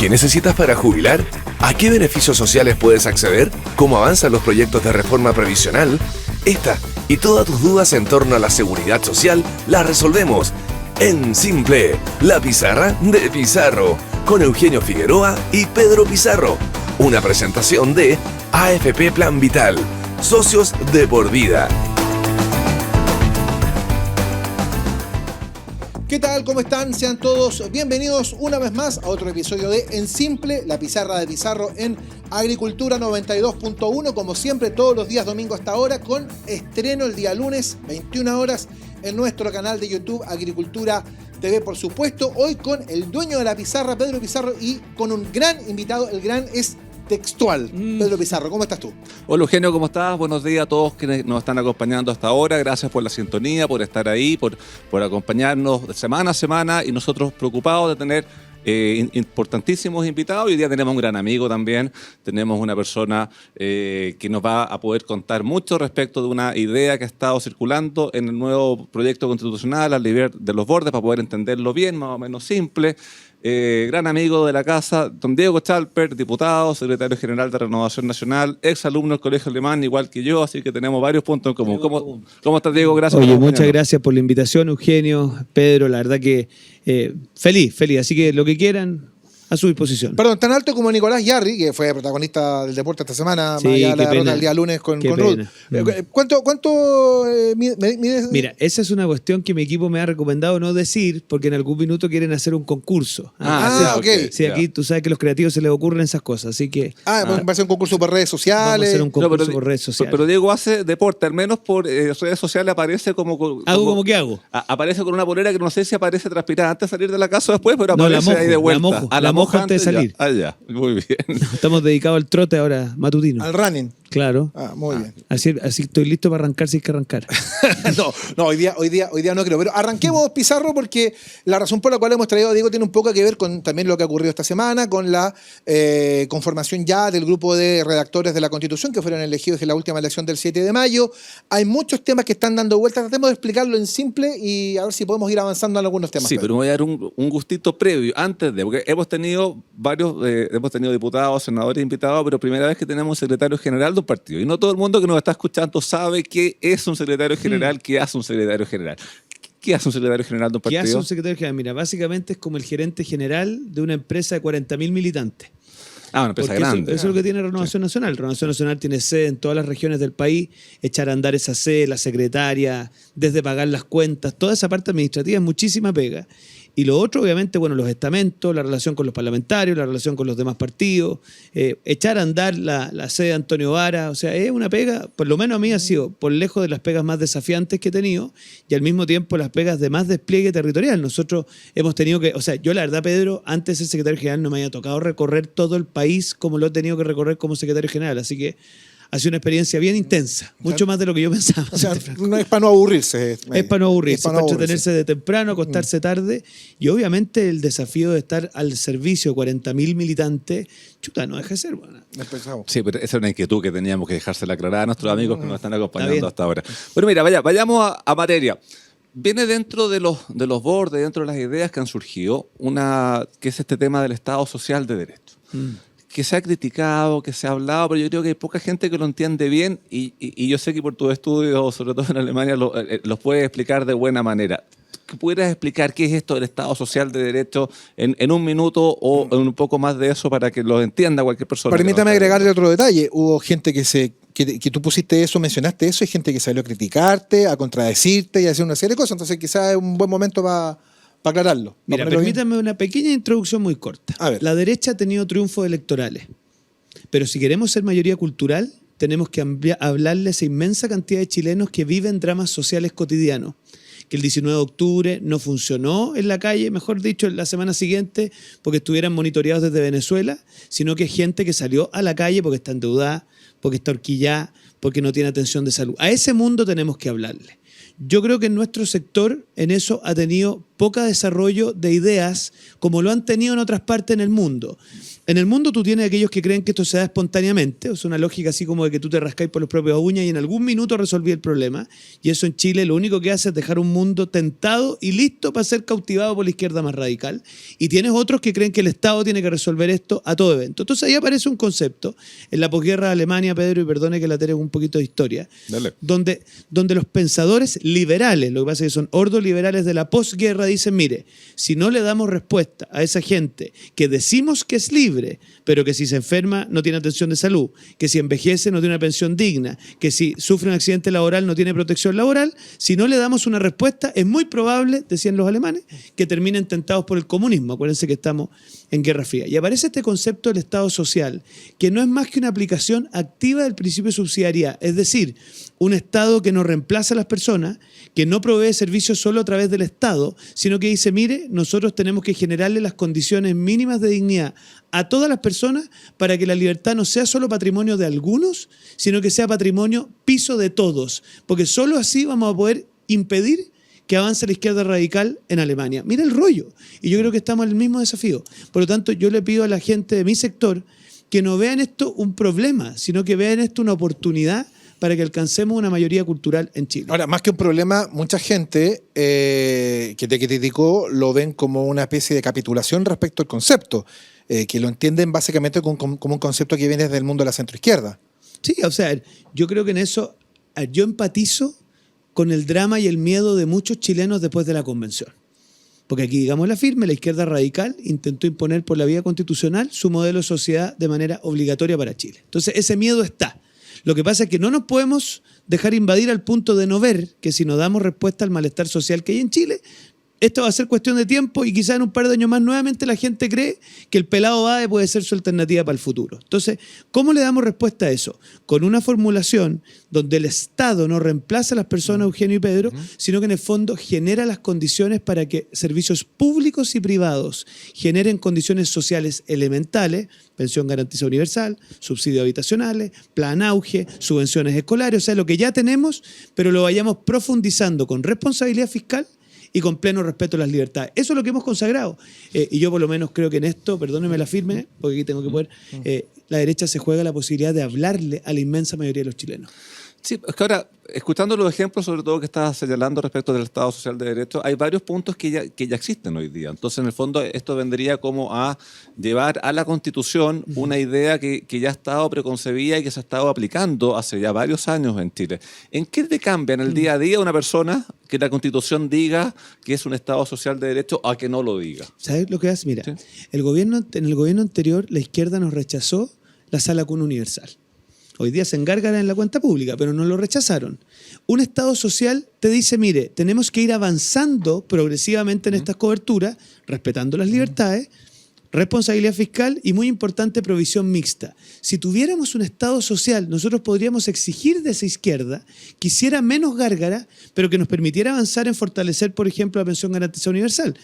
¿Qué necesitas para jubilar? ¿A qué beneficios sociales puedes acceder? ¿Cómo avanzan los proyectos de reforma previsional? Esta y todas tus dudas en torno a la seguridad social las resolvemos en Simple, la pizarra de Pizarro, con Eugenio Figueroa y Pedro Pizarro. Una presentación de AFP Plan Vital, socios de por vida. ¿Qué tal? ¿Cómo están? Sean todos bienvenidos una vez más a otro episodio de En Simple, la pizarra de Pizarro en Agricultura 92.1, como siempre todos los días domingo hasta ahora, con estreno el día lunes, 21 horas, en nuestro canal de YouTube Agricultura TV, por supuesto. Hoy con el dueño de la pizarra, Pedro Pizarro, y con un gran invitado, el gran es textual. Pedro Pizarro, ¿cómo estás tú? Hola Eugenio, ¿cómo estás? Buenos días a todos quienes nos están acompañando hasta ahora. Gracias por la sintonía, por estar ahí, por acompañarnos de semana a semana, y nosotros preocupados de tener importantísimos invitados. Y hoy día tenemos un gran amigo también. Tenemos una persona que nos va a poder contar mucho respecto de una idea que ha estado circulando en el nuevo proyecto constitucional al nivel de los bordes, para poder entenderlo bien, más o menos simple. Gran amigo de la casa, don Diego Chalper, diputado, secretario general de Renovación Nacional, ex alumno del Colegio Alemán, igual que yo, así que tenemos varios puntos en común. ¿Cómo estás, Diego? Gracias. Oye, muchas gracias por la invitación, Eugenio, Pedro, la verdad que feliz, así que lo que quieran, a su disposición. Perdón, tan alto como Nicolás Yarri, que fue protagonista del deporte esta semana, sí, más allá de la derrota pena. el día lunes con Qué Ruth. ¿Cuánto mides? Mira, esa es una cuestión que mi equipo me ha recomendado no decir, porque en algún minuto quieren hacer un concurso. Ok. Sí, aquí tú sabes que a los creativos se les ocurren esas cosas, así que... Va a ser un concurso por redes sociales. Vamos a hacer un concurso por redes sociales. Pero Diego hace deporte, al menos por redes sociales aparece como... ¿Hago como que hago? Aparece con una polera que no sé si aparece transpirada antes de salir de la casa o después, pero No, aparece ahí de vuelta. la mojo antes de salir. Ya, muy bien. Estamos dedicados al trote ahora, matutino. Al running. Claro. Muy bien. Así estoy listo para arrancar si hay que arrancar. No, hoy día no creo. Pero arranquemos, Pizarro, porque la razón por la cual hemos traído a Diego tiene un poco que ver con también lo que ha ocurrido esta semana, con la conformación ya del grupo de redactores de la Constitución que fueron elegidos en la última elección del 7 de mayo. Hay muchos temas que están dando vueltas. Tratemos de explicarlo en simple y a ver si podemos ir avanzando en algunos temas. Sí, pero me voy a dar un gustito previo, antes de, porque hemos tenido diputados, senadores invitados, pero primera vez que tenemos un secretario general de un partido. Y no todo el mundo que nos está escuchando sabe qué es un secretario general, qué hace un secretario general. ¿Qué hace un secretario general de un partido? ¿Qué hace un secretario general? Mira, básicamente es como el gerente general de una empresa de 40.000 militantes. Una empresa grande. Eso es lo que tiene Renovación Nacional. Renovación Nacional tiene sede en todas las regiones del país, echar a andar esa sede, la secretaria, desde pagar las cuentas, toda esa parte administrativa es muchísima pega. Y lo otro, obviamente, bueno, los estamentos, la relación con los parlamentarios, la relación con los demás partidos, echar a andar la sede de Antonio Vara, o sea, es una pega, por lo menos a mí ha sido por lejos de las pegas más desafiantes que he tenido y al mismo tiempo las pegas de más despliegue territorial. Nosotros hemos tenido que, o sea, yo la verdad, Pedro, antes de ser secretario general no me había tocado recorrer todo el país como lo he tenido que recorrer como secretario general, así que ha sido una experiencia bien intensa, mucho más de lo que yo pensaba. O sea, no es para no aburrirse. Es para no aburrirse, para entretenerse de temprano, acostarse tarde. Y obviamente el desafío de estar al servicio de 40.000 militantes, chuta, no deja de ser. Bueno. Sí, pero esa es una inquietud que teníamos que dejársela aclarar a nuestros amigos que nos están acompañando hasta ahora. Pero mira, vayamos a materia. Viene dentro de los bordes, dentro de las ideas que han surgido, que es este tema del Estado Social de Derecho. Que se ha criticado, que se ha hablado, pero yo creo que hay poca gente que lo entiende bien y yo sé que por tus estudios, sobre todo en Alemania, los puedes explicar de buena manera. ¿Pudieras explicar qué es esto del Estado Social de Derecho en un minuto o en un poco más de eso para que lo entienda cualquier persona? Permítame agregarle otro detalle. Hubo gente que tú pusiste eso, mencionaste eso, hay gente que salió a criticarte, a contradecirte y a hacer una serie de cosas. Entonces quizás es un buen momento para aclararlo. Mira, permítame una pequeña introducción muy corta. A ver. La derecha ha tenido triunfos electorales, pero si queremos ser mayoría cultural, tenemos que hablarle a esa inmensa cantidad de chilenos que viven dramas sociales cotidianos. Que el 19 de octubre no funcionó en la calle, mejor dicho, en la semana siguiente, porque estuvieran monitoreados desde Venezuela, sino que gente que salió a la calle porque está endeudada, porque está horquillada, porque no tiene atención de salud. A ese mundo tenemos que hablarle. Yo creo que en nuestro sector en eso ha tenido poco desarrollo de ideas como lo han tenido en otras partes en el mundo. En el mundo tú tienes aquellos que creen que esto se da espontáneamente, es una lógica así como de que tú te rascáis por las propias uñas y en algún minuto resolví el problema, y eso en Chile lo único que hace es dejar un mundo tentado y listo para ser cautivado por la izquierda más radical, y tienes otros que creen que el Estado tiene que resolver esto a todo evento. Entonces ahí aparece un concepto, en la posguerra de Alemania, Pedro, y perdone que la tenga un poquito de historia, donde los pensadores liberales, lo que pasa es que son hordos liberales de la posguerra, dicen, mire, si no le damos respuesta a esa gente que decimos que es libre, pero que si se enferma no tiene atención de salud, que si envejece no tiene una pensión digna, que si sufre un accidente laboral no tiene protección laboral, si no le damos una respuesta es muy probable, decían los alemanes, que terminen tentados por el comunismo. Acuérdense que estamos en Guerra Fría. Y aparece este concepto del Estado social, que no es más que una aplicación activa del principio de subsidiariedad, es decir, un Estado que no reemplaza a las personas, que no provee servicios solo a través del Estado, sino que dice, mire, nosotros tenemos que generarle las condiciones mínimas de dignidad a todas las personas para que la libertad no sea solo patrimonio de algunos, sino que sea patrimonio piso de todos, porque solo así vamos a poder impedir que avance la izquierda radical en Alemania. Mira el rollo. Y yo creo que estamos en el mismo desafío. Por lo tanto, yo le pido a la gente de mi sector que no vean esto un problema, sino que vean esto una oportunidad para que alcancemos una mayoría cultural en Chile. Ahora, más que un problema, mucha gente que te criticó lo ven como una especie de capitulación respecto al concepto, que lo entienden básicamente como un concepto que viene desde el mundo de la centroizquierda. Sí, o sea, yo creo que en eso yo empatizo con el drama y el miedo de muchos chilenos después de la convención. Porque aquí, digamos la firme, la izquierda radical intentó imponer por la vía constitucional su modelo de sociedad de manera obligatoria para Chile. Entonces, ese miedo está. Lo que pasa es que no nos podemos dejar invadir al punto de no ver que si no damos respuesta al malestar social que hay en Chile, esto va a ser cuestión de tiempo y quizás en un par de años más nuevamente la gente cree que el pelado Bade puede ser su alternativa para el futuro. Entonces, ¿cómo le damos respuesta a eso? Con una formulación donde el Estado no reemplaza a las personas, Eugenio y Pedro, sino que en el fondo genera las condiciones para que servicios públicos y privados generen condiciones sociales elementales, pensión garantizada universal, subsidios habitacionales, plan auge, subvenciones escolares, o sea, lo que ya tenemos, pero lo vayamos profundizando con responsabilidad fiscal y con pleno respeto a las libertades. Eso es lo que hemos consagrado. Y yo por lo menos creo que en esto, perdónenme la firme, porque aquí tengo que poder, la derecha se juega la posibilidad de hablarle a la inmensa mayoría de los chilenos. Sí, es que ahora, escuchando los ejemplos, sobre todo que estás señalando respecto del Estado Social de Derecho, hay varios puntos que ya existen hoy día. Entonces, en el fondo, esto vendría como a llevar a la Constitución una idea que ya ha estado preconcebida y que se ha estado aplicando hace ya varios años en Chile. ¿En qué te cambia en el día a día una persona que la Constitución diga que es un Estado Social de Derecho a que no lo diga? ¿Sabes lo que hace? Mira, Sí. en el gobierno anterior, la izquierda nos rechazó la sala cuna universal. Hoy día se engárgara en la cuenta pública, pero no lo rechazaron. Un Estado social te dice, mire, tenemos que ir avanzando progresivamente en estas coberturas, respetando las libertades, responsabilidad fiscal y, muy importante, provisión mixta. Si tuviéramos un Estado social, nosotros podríamos exigir de esa izquierda que hiciera menos gárgara, pero que nos permitiera avanzar en fortalecer, por ejemplo, la pensión garantizada universal.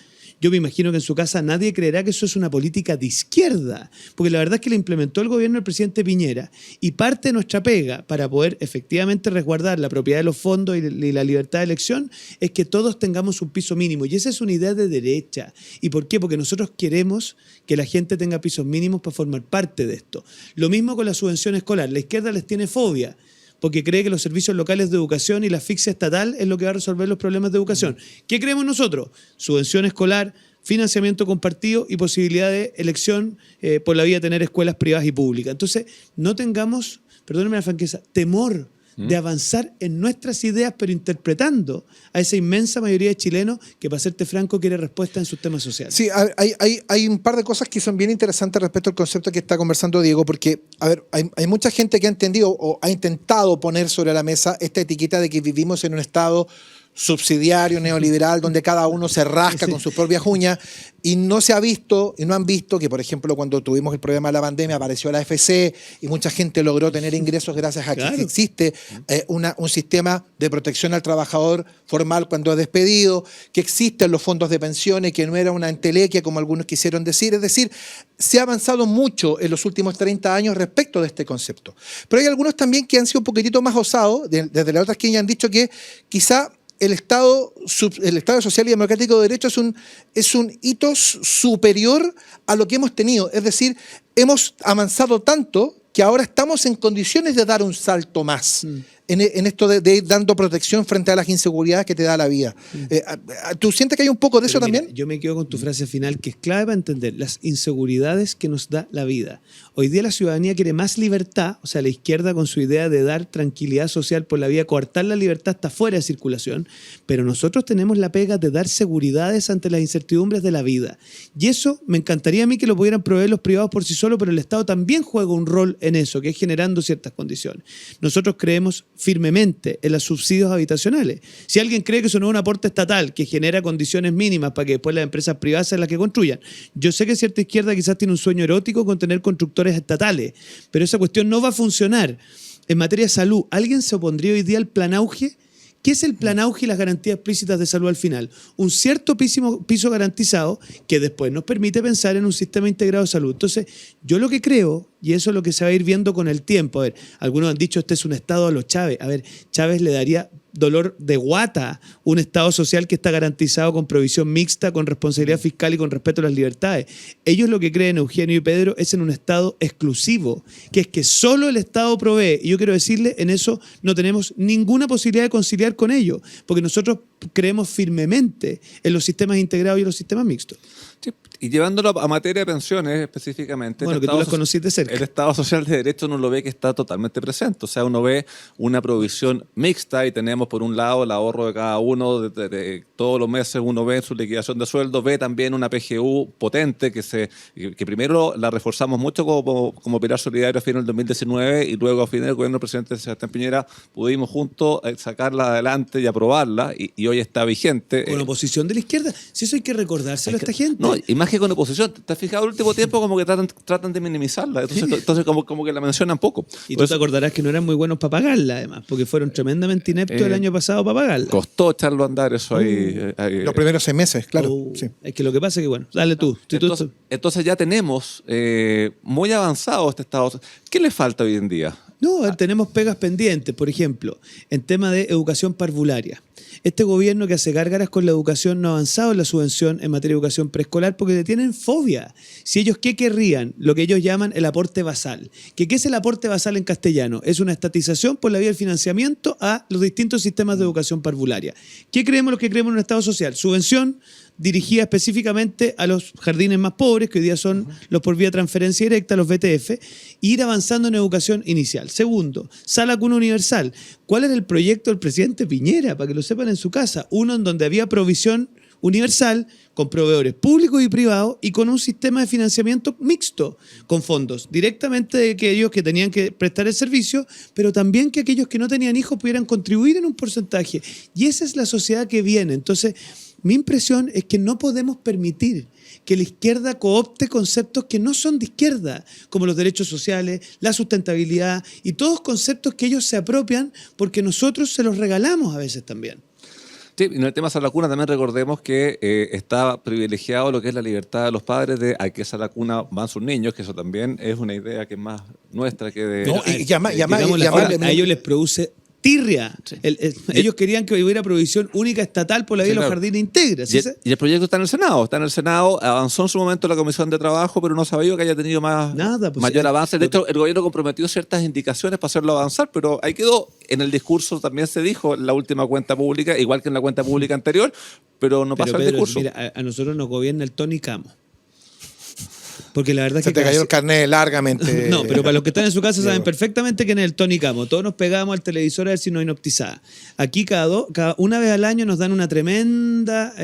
Yo me imagino que en su casa nadie creerá que eso es una política de izquierda, porque la verdad es que la implementó el gobierno del presidente Piñera, y parte de nuestra pega para poder efectivamente resguardar la propiedad de los fondos y la libertad de elección es que todos tengamos un piso mínimo, y esa es una idea de derecha. ¿Y por qué? Porque nosotros queremos que la gente tenga pisos mínimos para formar parte de esto. Lo mismo con la subvención escolar. La izquierda les tiene fobia, porque cree que los servicios locales de educación y la asfixia estatal es lo que va a resolver los problemas de educación. ¿Qué creemos nosotros? Subvención escolar, financiamiento compartido y posibilidad de elección por la vía de tener escuelas privadas y públicas. Entonces, no tengamos, perdónenme la franqueza, temor de avanzar en nuestras ideas, pero interpretando a esa inmensa mayoría de chilenos que, para serte franco, quiere respuesta en sus temas sociales. Sí, hay un par de cosas que son bien interesantes respecto al concepto que está conversando Diego, porque, a ver, hay mucha gente que ha entendido o ha intentado poner sobre la mesa esta etiqueta de que vivimos en un Estado subsidiario, neoliberal, donde cada uno se rasca con sus propias uñas, y no se ha visto, y no han visto que, por ejemplo, cuando tuvimos el problema de la pandemia, apareció la AFC y mucha gente logró tener ingresos gracias a que existe un sistema de protección al trabajador formal cuando es despedido, que existen los fondos de pensiones, que no era una entelequia como algunos quisieron decir. Es decir, se ha avanzado mucho en los últimos 30 años respecto de este concepto. Pero hay algunos también que han sido un poquitito más osados, desde la otra esquina han dicho que quizá el Estado social y democrático de derecho es un hito superior a lo que hemos tenido. Es decir, hemos avanzado tanto que ahora estamos en condiciones de dar un salto más en esto de ir dando protección frente a las inseguridades que te da la vida. ¿Tú sientes que hay un poco de eso también? Yo me quedo con tu frase final, que es clave para entender las inseguridades que nos da la vida. Hoy día la ciudadanía quiere más libertad, o sea, la izquierda con su idea de dar tranquilidad social por la vía, coartar la libertad hasta fuera de circulación, pero nosotros tenemos la pega de dar seguridades ante las incertidumbres de la vida. Y eso me encantaría a mí que lo pudieran proveer los privados por sí solos, pero el Estado también juega un rol en eso, que es generando ciertas condiciones. Nosotros creemos firmemente en los subsidios habitacionales. Si alguien cree que eso no es un aporte estatal que genera condiciones mínimas para que después las empresas privadas sean las que construyan, yo sé que cierta izquierda quizás tiene un sueño erótico con tener constructores estatales, pero esa cuestión no va a funcionar. En materia de salud, ¿alguien se opondría hoy día al plan Auge? ¿Qué es el plan Auge y las garantías explícitas de salud al final? Un cierto piso garantizado que después nos permite pensar en un sistema integrado de salud. Entonces, yo lo que creo, y eso es lo que se va a ir viendo con el tiempo, a ver, algunos han dicho este es un Estado a los Chávez. A ver, Chávez le daría dolor de guata un Estado social que está garantizado con provisión mixta, con responsabilidad fiscal y con respeto a las libertades. Ellos lo que creen, Eugenio y Pedro, es en un Estado exclusivo, que es que solo el Estado provee. Y yo quiero decirle, en eso no tenemos ninguna posibilidad de conciliar con ello, porque nosotros creemos firmemente en los sistemas integrados y en los sistemas mixtos. Sí, y llevándolo a materia de pensiones específicamente, bueno, que tú las conociste de cerca. El Estado Social de Derecho uno lo ve que está totalmente presente. O sea, uno ve una provisión mixta y tenemos por un lado el ahorro de cada uno de todos los meses, uno ve su liquidación de sueldo, ve también una PGU potente que primero la reforzamos mucho como pilar solidario a fin del 2019 y luego a fin del gobierno del presidente Sebastián Piñera pudimos juntos sacarla adelante y aprobarla y hoy está vigente. Con oposición de la izquierda. Si eso hay que recordárselo a esta gente. No, y más que con oposición, ¿te has fijado el último tiempo como que tratan de minimizarla? Entonces como que la mencionan poco. Y tú te acordarás que no eran muy buenos para pagarla, además, porque fueron tremendamente ineptos el año pasado para pagarla. Costó echarlo a andar eso ahí. Los primeros 6 meses, claro. Sí. Es que lo que pasa es que, bueno, dale tú. Entonces ya tenemos muy avanzado este Estado. ¿Qué le falta hoy en día? No, tenemos pegas pendientes, por ejemplo, en tema de educación parvularia. Este gobierno que hace gárgaras con la educación no ha avanzado en la subvención en materia de educación preescolar porque le tienen fobia. Si ellos, ¿qué querrían? Lo que ellos llaman el aporte basal. ¿Qué es el aporte basal en castellano? Es una estatización por la vía del financiamiento a los distintos sistemas de educación parvularia. ¿Qué creemos los que creemos en un Estado social? Subvención dirigida específicamente a los jardines más pobres, que hoy día son los por vía de transferencia directa, los VTF, e ir avanzando en educación inicial. Segundo, sala cuna universal. ¿Cuál era el proyecto del presidente Piñera? Para que lo sepan en su casa. Uno en donde había provisión universal con proveedores públicos y privados y con un sistema de financiamiento mixto, con fondos directamente de aquellos que tenían que prestar el servicio, pero también que aquellos que no tenían hijos pudieran contribuir en un porcentaje. Y esa es la sociedad que viene. Entonces, mi impresión es que no podemos permitir que la izquierda coopte conceptos que no son de izquierda, como los derechos sociales, la sustentabilidad y todos conceptos que ellos se apropian porque nosotros se los regalamos a veces también. Sí, y en el tema de la cuna también recordemos que está privilegiado lo que es la libertad de los padres de a qué sala cuna van sus niños, que eso también es una idea que es más nuestra que de... No, a ellos les produce tirria. Sí. Ellos querían que hubiera provisión única estatal por la vía de los jardines íntegras. Y el proyecto está en el Senado. Está en el Senado. Avanzó en su momento la Comisión de Trabajo, pero no sabía que haya tenido mayor avance. De hecho, el gobierno comprometió ciertas indicaciones para hacerlo avanzar, pero ahí quedó. En el discurso también se dijo en la última cuenta pública, igual que en la cuenta pública anterior, pero no pasó el discurso. Mira, a nosotros nos gobierna el Tony Camo. Porque la verdad es que... Se te cayó el carnet largamente. No, pero para los que están en su casa saben perfectamente quién es el Tony Camo. Todos nos pegamos al televisor a ver si nos inoptizaba. Aquí cada una vez al año nos dan una tremenda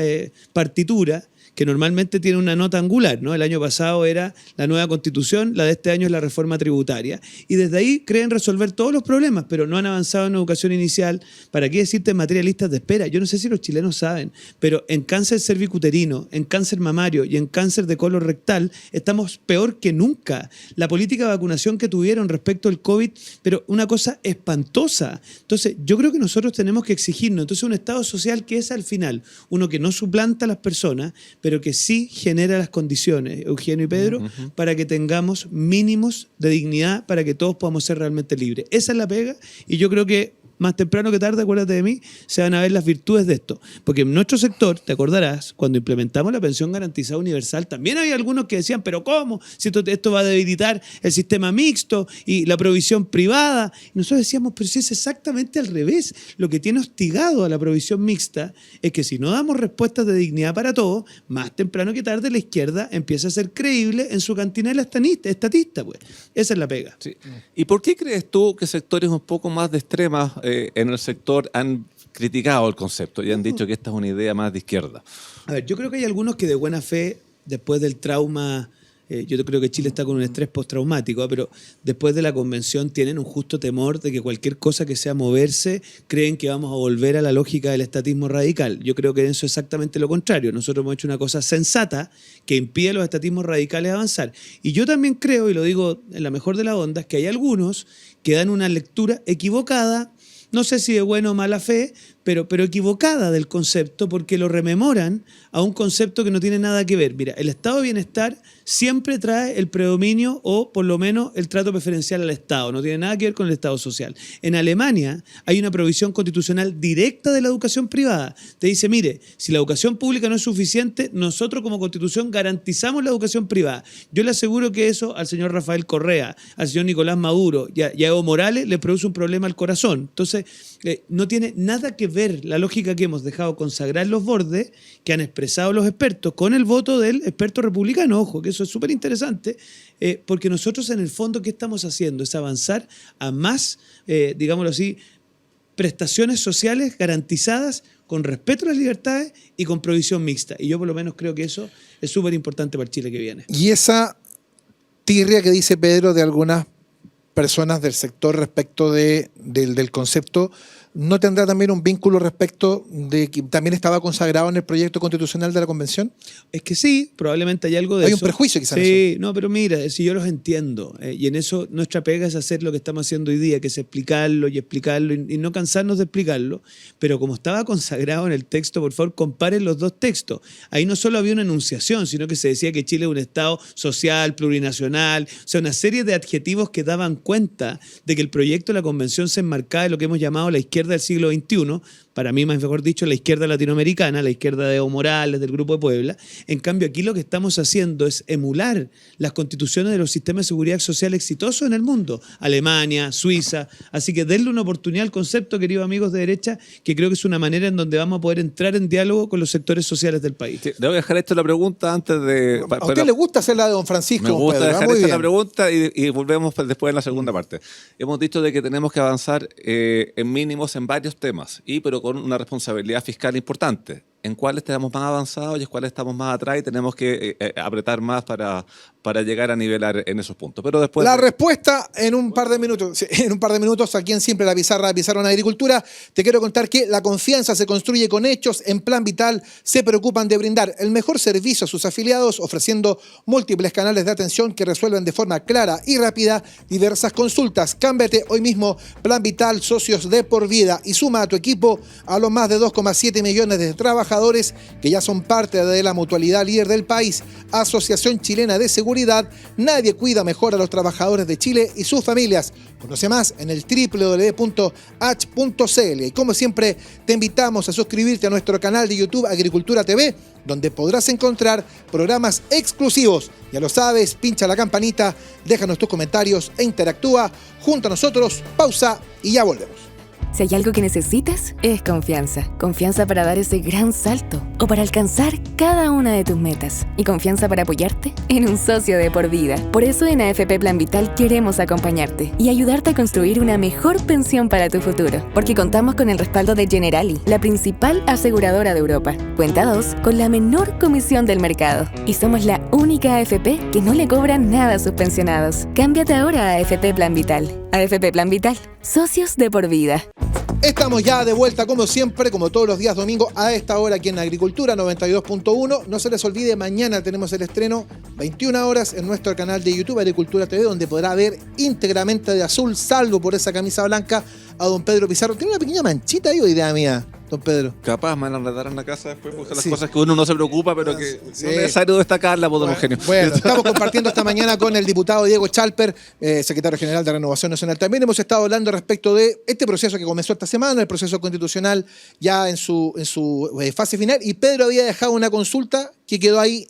partitura que normalmente tiene una nota angular, ¿no? El año pasado era la nueva Constitución, la de este año es la reforma tributaria. Y desde ahí creen resolver todos los problemas, pero no han avanzado en educación inicial. ¿Para qué decirte en materia de listas de espera? Yo no sé si los chilenos saben, pero en cáncer cervicuterino, en cáncer mamario y en cáncer de colon rectal estamos peor que nunca. La política de vacunación que tuvieron respecto al COVID, pero una cosa espantosa. Entonces, yo creo que nosotros tenemos que exigirnos. Entonces, un Estado social que es al final uno que no suplanta a las personas, pero que sí genera las condiciones, Eugenio y Pedro, para que tengamos mínimos de dignidad, para que todos podamos ser realmente libres. Esa es la pega y yo creo que más temprano que tarde, acuérdate de mí, se van a ver las virtudes de esto. Porque en nuestro sector, te acordarás, cuando implementamos la pensión garantizada universal, también había algunos que decían, pero ¿cómo? Si esto va a debilitar el sistema mixto y la provisión privada. Y nosotros decíamos, pero si es exactamente al revés. Lo que tiene hostigado a la provisión mixta es que si no damos respuestas de dignidad para todos, más temprano que tarde la izquierda empieza a ser creíble en su cantinela estatista, pues. Esa es la pega. Sí. ¿Y por qué crees tú que sectores un poco más de extrema en el sector han criticado el concepto y han dicho que esta es una idea más de izquierda? A ver, yo creo que hay algunos que de buena fe, después del trauma, yo creo que Chile está con un estrés postraumático, pero después de la convención tienen un justo temor de que cualquier cosa que sea moverse, creen que vamos a volver a la lógica del estatismo radical. Yo creo que eso es exactamente lo contrario. Nosotros hemos hecho una cosa sensata que impide a los estatismos radicales avanzar. Y yo también creo, y lo digo en la mejor de las ondas, que hay algunos que dan una lectura equivocada, no sé si de buena o mala fe, pero equivocada del concepto, porque lo rememoran a un concepto que no tiene nada que ver. Mira, el estado de bienestar siempre trae el predominio o por lo menos el trato preferencial al Estado, no tiene nada que ver con el Estado social. En Alemania hay una provisión constitucional directa de la educación privada. Te dice, mire, si la educación pública no es suficiente, nosotros como Constitución garantizamos la educación privada. Yo le aseguro que eso al señor Rafael Correa, al señor Nicolás Maduro y a Evo Morales le produce un problema al corazón. Entonces, no tiene nada que ver la lógica que hemos dejado consagrar los bordes, que han expresado los expertos, con el voto del experto republicano. Ojo, que eso es súper interesante, porque nosotros en el fondo, ¿qué estamos haciendo? Es avanzar a más, digámoslo así, prestaciones sociales garantizadas con respeto a las libertades y con provisión mixta. Y yo por lo menos creo que eso es súper importante para el Chile que viene. Y esa tirria que dice Pedro de algunas personas del sector respecto del concepto, ¿no tendrá también un vínculo respecto de que también estaba consagrado en el proyecto constitucional de la Convención? Es que sí, probablemente hay algo de Hay eso. un prejuicio quizás. Sí, no, pero mira, si yo los entiendo, y en eso nuestra pega es hacer lo que estamos haciendo hoy día, que es explicarlo y no cansarnos de explicarlo, pero como estaba consagrado en el texto, por favor, comparen los dos textos. Ahí no solo había una enunciación, sino que se decía que Chile es un Estado social, plurinacional, o sea, una serie de adjetivos que daban cuenta de que el proyecto de la Convención se enmarcaba en lo que hemos llamado la izquierda del siglo XXI, para mí, más mejor dicho, la izquierda latinoamericana, la izquierda de Evo Morales, del Grupo de Puebla. En cambio, aquí lo que estamos haciendo es emular las constituciones de los sistemas de seguridad social exitosos en el mundo. Alemania, Suiza. Así que denle una oportunidad al concepto, queridos amigos de derecha, que creo que es una manera en donde vamos a poder entrar en diálogo con los sectores sociales del país. Sí, debo dejar esto la pregunta antes de... ¿A usted le gusta hacer la de don Francisco? Me gusta Pedro, dejar muy esta bien. la pregunta y volvemos después en la segunda parte. Hemos dicho de que tenemos que avanzar en mínimos en varios temas, pero con una responsabilidad fiscal importante. En cuáles estamos más avanzados y en cuáles estamos más atrás y tenemos que apretar más para llegar a nivelar en esos puntos. Pero después La respuesta en un par de minutos. Sí, en un par de minutos, aquí en Siempre la Pizarra en Agricultura. Te quiero contar que la confianza se construye con hechos. En Plan Vital se preocupan de brindar el mejor servicio a sus afiliados, ofreciendo múltiples canales de atención que resuelven de forma clara y rápida diversas consultas. Cámbiate hoy mismo Plan Vital, socios de por vida, y suma a tu equipo a los más de 2,7 millones de trabajadores que ya son parte de la mutualidad líder del país, Asociación Chilena de Seguridad. Nadie cuida mejor a los trabajadores de Chile y sus familias. Conoce más en el www.h.cl. Y como siempre, te invitamos a suscribirte a nuestro canal de YouTube Agricultura TV, donde podrás encontrar programas exclusivos. Ya lo sabes, pincha la campanita, déjanos tus comentarios e interactúa junto a nosotros. Pausa y ya volvemos. Si hay algo que necesitas, es confianza. Confianza para dar ese gran salto o para alcanzar cada una de tus metas. Y confianza para apoyarte en un socio de por vida. Por eso en AFP Plan Vital queremos acompañarte y ayudarte a construir una mejor pensión para tu futuro. Porque contamos con el respaldo de Generali, la principal aseguradora de Europa. Cuenta 2 con la menor comisión del mercado. Y somos la única AFP que no le cobra nada a sus pensionados. Cámbiate ahora a AFP Plan Vital. AFP Plan Vital. Socios de por vida. Estamos ya de vuelta, como siempre, como todos los días domingo, a esta hora aquí en Agricultura 92.1. No se les olvide, mañana tenemos el estreno, 21 horas, en nuestro canal de YouTube, Agricultura TV, donde podrá ver íntegramente de azul, salvo por esa camisa blanca, a don Pedro Pizarro. Tiene una pequeña manchita ahí, o idea mía. don Pedro? Capaz me van a enredar en la casa después, porque las Sí. cosas que uno no se preocupa, pero que Sí. no es necesario destacarla, por don Eugenio. Bueno, estamos compartiendo esta mañana con el diputado Diego Chalper, secretario general de Renovación Nacional. También hemos estado hablando respecto de este proceso que comenzó esta semana, el proceso constitucional ya en su fase final, y Pedro había dejado una consulta que quedó ahí.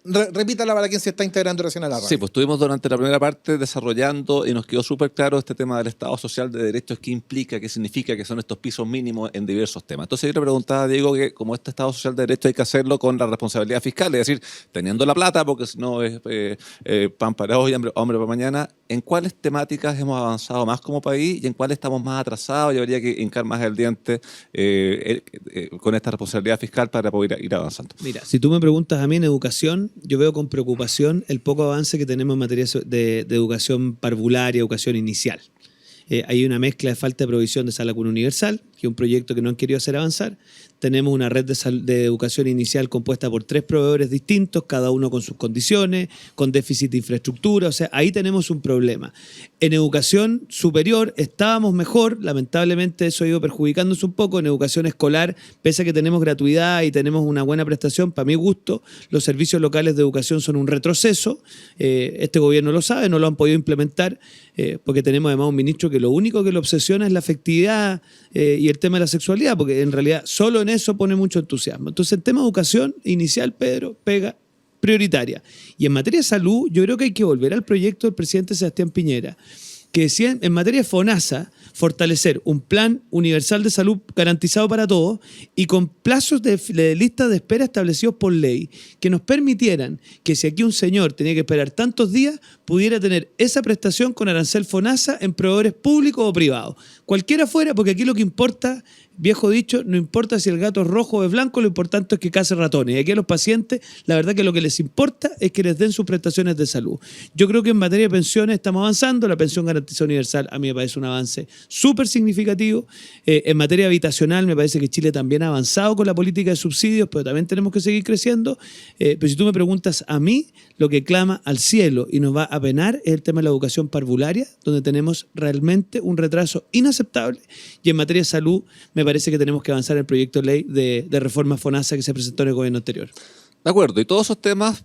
Repítala para quien se está integrando recién a la radio. Sí, pues estuvimos durante la primera parte desarrollando y nos quedó súper claro este tema del Estado Social de Derechos, qué implica, qué significa, qué son estos pisos mínimos en diversos temas. Entonces yo le preguntaba a Diego que como este Estado Social de Derechos hay que hacerlo con la responsabilidad fiscal, es decir, teniendo la plata, porque si no es pan para hoy, hambre para mañana, ¿en cuáles temáticas hemos avanzado más como país y en cuáles estamos más atrasados y habría que hincar más el diente con esta responsabilidad fiscal para poder ir avanzando? Mira, si tú me preguntas a mí en educación, yo veo con preocupación el poco avance que tenemos en materia de educación parvularia, educación inicial. Hay una mezcla de falta de provisión de sala cuna universal, que es un proyecto que no han querido hacer avanzar. Tenemos una red de educación inicial compuesta por 3 proveedores distintos, cada uno con sus condiciones, con déficit de infraestructura. O sea, ahí tenemos un problema. En educación superior estábamos mejor, lamentablemente eso ha ido perjudicándose un poco. En educación escolar, pese a que tenemos gratuidad y tenemos una buena prestación, para mi gusto, los servicios locales de educación son un retroceso. Este gobierno lo sabe, no lo han podido implementar, porque tenemos además un ministro que lo único que le obsesiona es la afectividad y el tema de la sexualidad, porque en realidad solo en eso pone mucho entusiasmo. Entonces, el tema de educación inicial, Pedro, pega prioritaria. Y en materia de salud, yo creo que hay que volver al proyecto del presidente Sebastián Piñera, que decía en materia de FONASA, fortalecer un plan universal de salud garantizado para todos y con plazos de lista de espera establecidos por ley que nos permitieran que si aquí un señor tenía que esperar tantos días, pudiera tener esa prestación con arancel FONASA en proveedores públicos o privados. Cualquiera fuera, porque aquí lo que importa, viejo dicho, no importa si el gato es rojo o es blanco, lo importante es que case ratones. Y aquí a los pacientes, la verdad que lo que les importa es que les den sus prestaciones de salud. Yo creo que en materia de pensiones estamos avanzando. La pensión garantizada universal a mí me parece un avance súper significativo. En materia habitacional me parece que Chile también ha avanzado con la política de subsidios, pero también tenemos que seguir creciendo. Pero si tú me preguntas a mí, lo que clama al cielo y nos va a penar es el tema de la educación parvularia, donde tenemos realmente un retraso inaceptable. Y en materia de salud, me parece que tenemos que avanzar en el proyecto de ley de reforma FONASA que se presentó en el gobierno anterior. De acuerdo, y todos esos temas,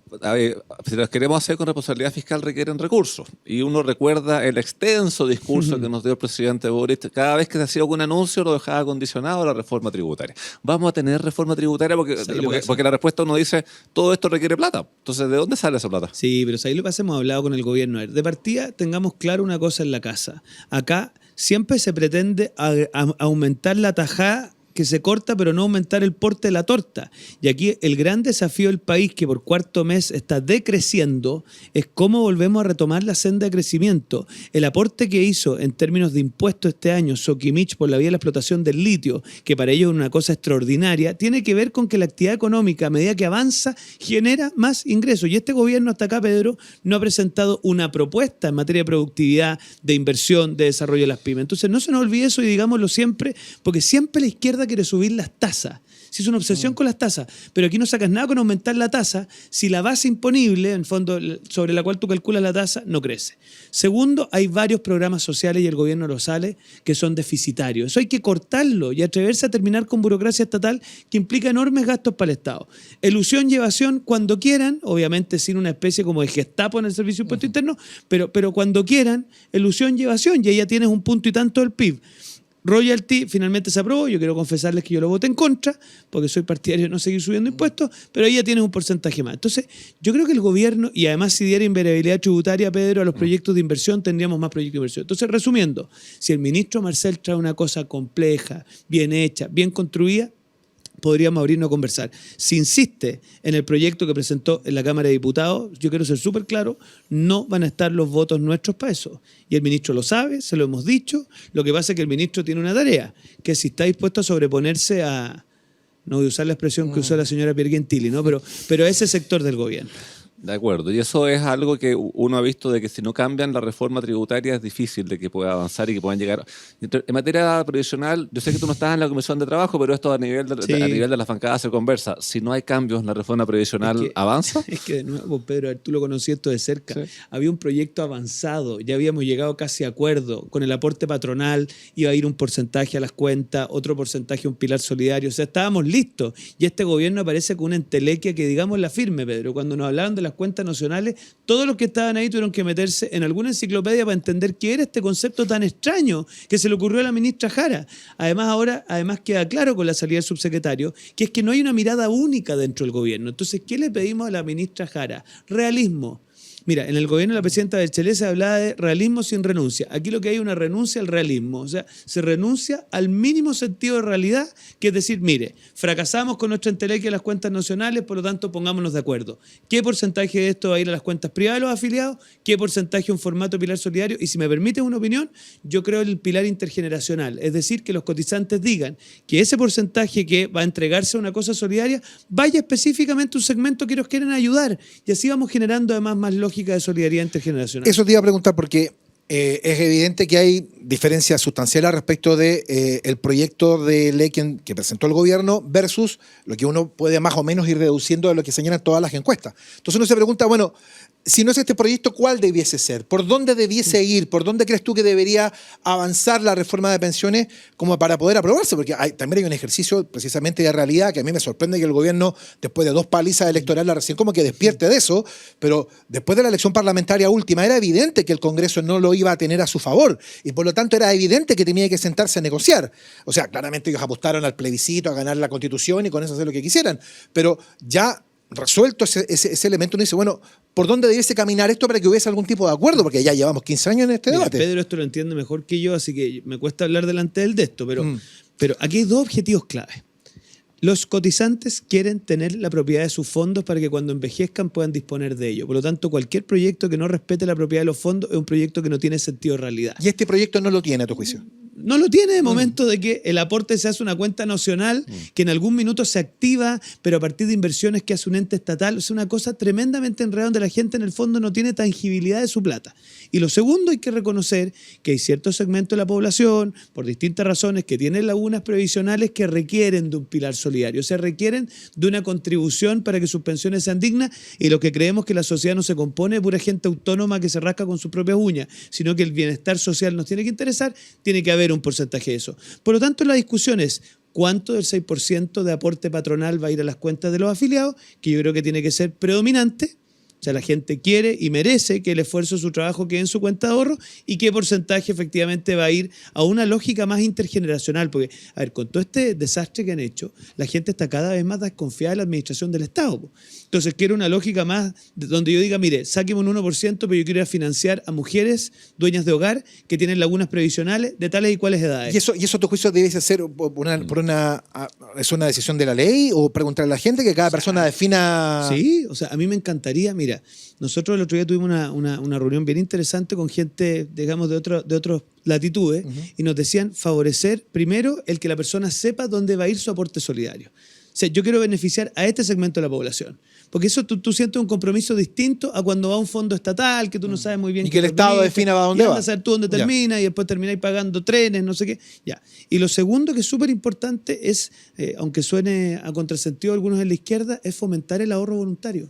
si los queremos hacer con responsabilidad fiscal, requieren recursos. Y uno recuerda el extenso discurso que nos dio el presidente Boric. Cada vez que se hacía algún anuncio lo dejaba condicionado a la reforma tributaria. Vamos a tener reforma tributaria porque la respuesta uno dice, todo esto requiere plata. Entonces, ¿de dónde sale esa plata? Sí, pero ahí lo que hemos hablado con el gobierno. De partida, tengamos claro una cosa en la casa. Acá siempre se pretende aumentar la tajada que se corta, pero no aumentar el porte de la torta. Y aquí el gran desafío del país, que por cuarto mes está decreciendo, es cómo volvemos a retomar la senda de crecimiento. El aporte que hizo en términos de impuestos este año Soquimich por la vía de la explotación del litio, que para ellos es una cosa extraordinaria, tiene que ver con que la actividad económica, a medida que avanza, genera más ingresos. Y este gobierno hasta acá, Pedro, no ha presentado una propuesta en materia de productividad, de inversión, de desarrollo de las pymes. Entonces no se nos olvide eso y digámoslo siempre, porque siempre la izquierda quiere subir las tasas. Si es una obsesión con las tasas, pero aquí no sacas nada con aumentar la tasa si la base imponible, en fondo, sobre la cual tú calculas la tasa, no crece. Segundo, hay varios programas sociales y el gobierno lo sabe que son deficitarios. Eso hay que cortarlo y atreverse a terminar con burocracia estatal que implica enormes gastos para el Estado. Elusión y evasión cuando quieran, obviamente sin una especie como de Gestapo en el Servicio de Impuesto Interno, pero cuando quieran, elusión y evasión, y ahí ya tienes un punto y tanto del PIB. Royalty finalmente se aprobó, yo quiero confesarles que yo lo voté en contra, porque soy partidario de no seguir subiendo impuestos, pero ahí ya tienes un porcentaje más. Entonces, yo creo que el gobierno, y además si diera invariabilidad tributaria, Pedro, a los proyectos de inversión, tendríamos más proyectos de inversión. Entonces, resumiendo, si el ministro Marcel trae una cosa compleja, bien hecha, bien construida, podríamos abrirnos a conversar. Si insiste en el proyecto que presentó en la Cámara de Diputados, yo quiero ser súper claro, no van a estar los votos nuestros para eso. Y el ministro lo sabe, se lo hemos dicho. Lo que pasa es que el ministro tiene una tarea, que si está dispuesto a sobreponerse a, no voy a usar la expresión que usó la señora Piergentili, ¿no? pero a ese sector del gobierno. De acuerdo, y eso es algo que uno ha visto de que si no cambian la reforma tributaria es difícil de que pueda avanzar y que puedan llegar. En materia previsional, yo sé que tú no estás en la Comisión de Trabajo, pero esto a nivel de las bancadas se conversa. Si no hay cambios en la reforma previsional, ¿avanza? Es que de nuevo, Pedro, tú lo conocías esto de cerca. Sí. Había un proyecto avanzado, ya habíamos llegado casi a acuerdo con el aporte patronal, iba a ir un porcentaje a las cuentas, otro porcentaje a un pilar solidario, o sea, estábamos listos. Y este gobierno aparece con una entelequia que, digamos, la firme, Pedro. Cuando nos hablaban de las cuentas nacionales, todos los que estaban ahí tuvieron que meterse en alguna enciclopedia para entender qué era este concepto tan extraño que se le ocurrió a la ministra Jara. Además queda claro con la salida del subsecretario que es que no hay una mirada única dentro del gobierno. Entonces, ¿qué le pedimos a la ministra Jara? Realismo. Mira, en el gobierno de la presidenta Bachelet se hablaba de realismo sin renuncia. Aquí lo que hay es una renuncia al realismo. O sea, se renuncia al mínimo sentido de realidad, que es decir, mire, fracasamos con nuestra entelequia en las cuentas nacionales, por lo tanto, pongámonos de acuerdo. ¿Qué porcentaje de esto va a ir a las cuentas privadas de los afiliados? ¿Qué porcentaje un formato pilar solidario? Y si me permite una opinión, yo creo el pilar intergeneracional. Es decir, que los cotizantes digan que ese porcentaje que va a entregarse a una cosa solidaria vaya específicamente a un segmento que nos quieren ayudar. Y así vamos generando además más lógica de solidaridad intergeneracional. Eso te iba a preguntar porque es evidente que hay diferencias sustanciales respecto de el proyecto de ley que presentó el gobierno versus lo que uno puede más o menos ir reduciendo de lo que señalan todas las encuestas. Entonces uno se pregunta, bueno, si no es este proyecto, ¿cuál debiese ser? ¿Por dónde debiese ir? ¿Por dónde crees tú que debería avanzar la reforma de pensiones como para poder aprobarse? Porque también hay un ejercicio precisamente de realidad que a mí me sorprende que el gobierno, después de 2 palizas electorales, recién como que despierte de eso, pero después de la elección parlamentaria última era evidente que el Congreso no lo iba a tener a su favor y por lo tanto era evidente que tenía que sentarse a negociar. O sea, claramente ellos apostaron al plebiscito, a ganar la Constitución y con eso hacer lo que quisieran, pero ya resuelto ese elemento, uno dice, bueno, ¿por dónde debiese caminar esto para que hubiese algún tipo de acuerdo? Porque ya llevamos 15 años en este debate. Pedro esto lo entiende mejor que yo, así que me cuesta hablar delante de él de esto, pero aquí hay 2 objetivos clave. Los cotizantes quieren tener la propiedad de sus fondos para que cuando envejezcan puedan disponer de ello. Por lo tanto, cualquier proyecto que no respete la propiedad de los fondos es un proyecto que no tiene sentido de realidad. ¿Y este proyecto no lo tiene, a tu juicio? No lo tiene de momento de que el aporte se hace una cuenta nacional que en algún minuto se activa, pero a partir de inversiones que hace un ente estatal. Es una cosa tremendamente enredada donde la gente en el fondo no tiene tangibilidad de su plata. Y lo segundo, hay que reconocer que hay ciertos segmentos de la población, por distintas razones, que tienen lagunas previsionales que requieren de un pilar solidario. O sea, requieren de una contribución para que sus pensiones sean dignas, y lo que creemos que la sociedad no se compone de pura gente autónoma que se rasca con sus propias uñas, sino que el bienestar social nos tiene que interesar, tiene que haber un porcentaje de eso. Por lo tanto, la discusión es cuánto del 6% de aporte patronal va a ir a las cuentas de los afiliados, que yo creo que tiene que ser predominante. O sea, la gente quiere y merece que el esfuerzo de su trabajo quede en su cuenta de ahorro, y qué porcentaje efectivamente va a ir a una lógica más intergeneracional. Porque, a ver, con todo este desastre que han hecho, la gente está cada vez más desconfiada de la administración del Estado. Entonces, quiero una lógica más donde yo diga, mire, sáqueme un 1%, pero yo quiero ir a financiar a mujeres dueñas de hogar que tienen lagunas previsionales de tales y cuales edades. ¿Y eso a tu juicio debe ser es una decisión de la ley o preguntar a la gente que cada persona defina? Sí, o sea, a mí me encantaría, mira, nosotros el otro día tuvimos una reunión bien interesante con gente, digamos, de otras latitudes, y nos decían favorecer primero el que la persona sepa dónde va a ir su aporte solidario. O sea, yo quiero beneficiar a este segmento de la población. Porque eso tú sientes un compromiso distinto a cuando va a un fondo estatal que tú no sabes muy bien. Y que el Estado defina para dónde va. Y a saber tú dónde termina, y después termináis pagando trenes, no sé qué. Ya. Y lo segundo que es súper importante es, aunque suene a contrasentido a algunos en la izquierda, es fomentar el ahorro voluntario.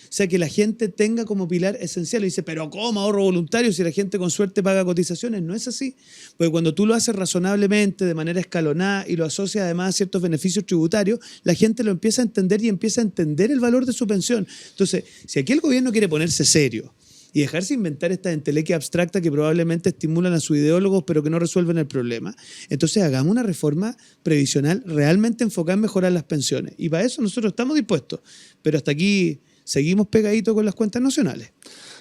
O sea, que la gente tenga como pilar esencial. Y dice, pero ¿cómo ahorro voluntario si la gente con suerte paga cotizaciones? No es así. Porque cuando tú lo haces razonablemente, de manera escalonada, y lo asocias además a ciertos beneficios tributarios, la gente lo empieza a entender y empieza a entender el valor de su pensión. Entonces, si aquí el gobierno quiere ponerse serio y dejarse inventar esta entelequia abstracta que probablemente estimulan a sus ideólogos pero que no resuelven el problema, entonces hagamos una reforma previsional realmente enfocada en mejorar las pensiones. Y para eso nosotros estamos dispuestos. Pero hasta aquí seguimos pegaditos con las cuentas nacionales.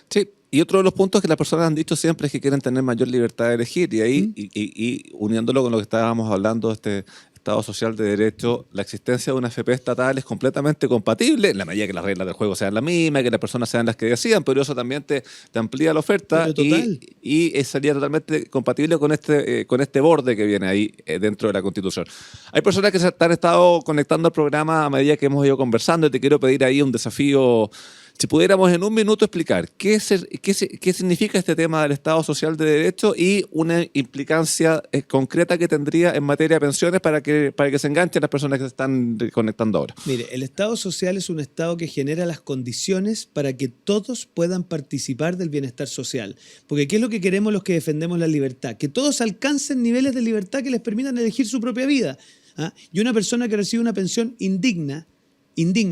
Sí, y otro de los puntos que las personas han dicho siempre es que quieren tener mayor libertad de elegir, y ahí, y uniéndolo con lo que estábamos hablando de este Estado Social de Derecho, la existencia de una AFP estatal es completamente compatible, en la medida que las reglas del juego sean las mismas, que las personas sean las que decidan, pero eso también te amplía la oferta, y sería totalmente compatible con este borde que viene ahí dentro de la Constitución. Hay personas que se han estado conectando al programa a medida que hemos ido conversando, y te quiero pedir ahí un desafío Si pudiéramos en un minuto explicar qué significa este tema del Estado Social de Derecho y una implicancia concreta que tendría en materia de pensiones para que se enganchen las personas que se están conectando ahora. Mire, el Estado social es un Estado que genera las condiciones para que todos puedan participar del bienestar social. Porque ¿qué es lo que queremos los que defendemos la libertad? Que todos alcancen niveles de libertad que les permitan elegir su propia vida. ¿Ah? Y una persona que recibe una pensión indigna,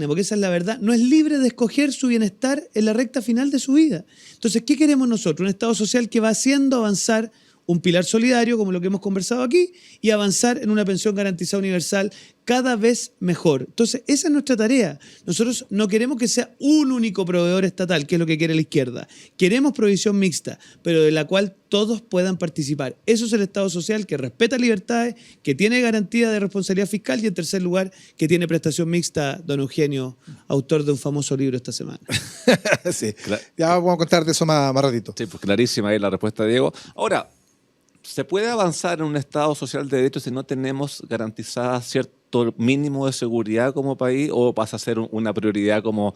porque esa es la verdad, no es libre de escoger su bienestar en la recta final de su vida. Entonces, ¿qué queremos nosotros? Un Estado social que va haciendo avanzar un pilar solidario, como lo que hemos conversado aquí, y avanzar en una pensión garantizada universal cada vez mejor. Entonces, esa es nuestra tarea. Nosotros no queremos que sea un único proveedor estatal, que es lo que quiere la izquierda. Queremos provisión mixta, pero de la cual todos puedan participar. Eso es el Estado social que respeta libertades, que tiene garantía de responsabilidad fiscal y, en tercer lugar, que tiene prestación mixta, don Eugenio, autor de un famoso libro esta semana. Sí, ya vamos a contar de eso más ratito. Sí, pues clarísima ahí la respuesta de Diego. Ahora, ¿se puede avanzar en un Estado social de derecho si no tenemos garantizada cierto mínimo de seguridad como país, o pasa a ser una prioridad como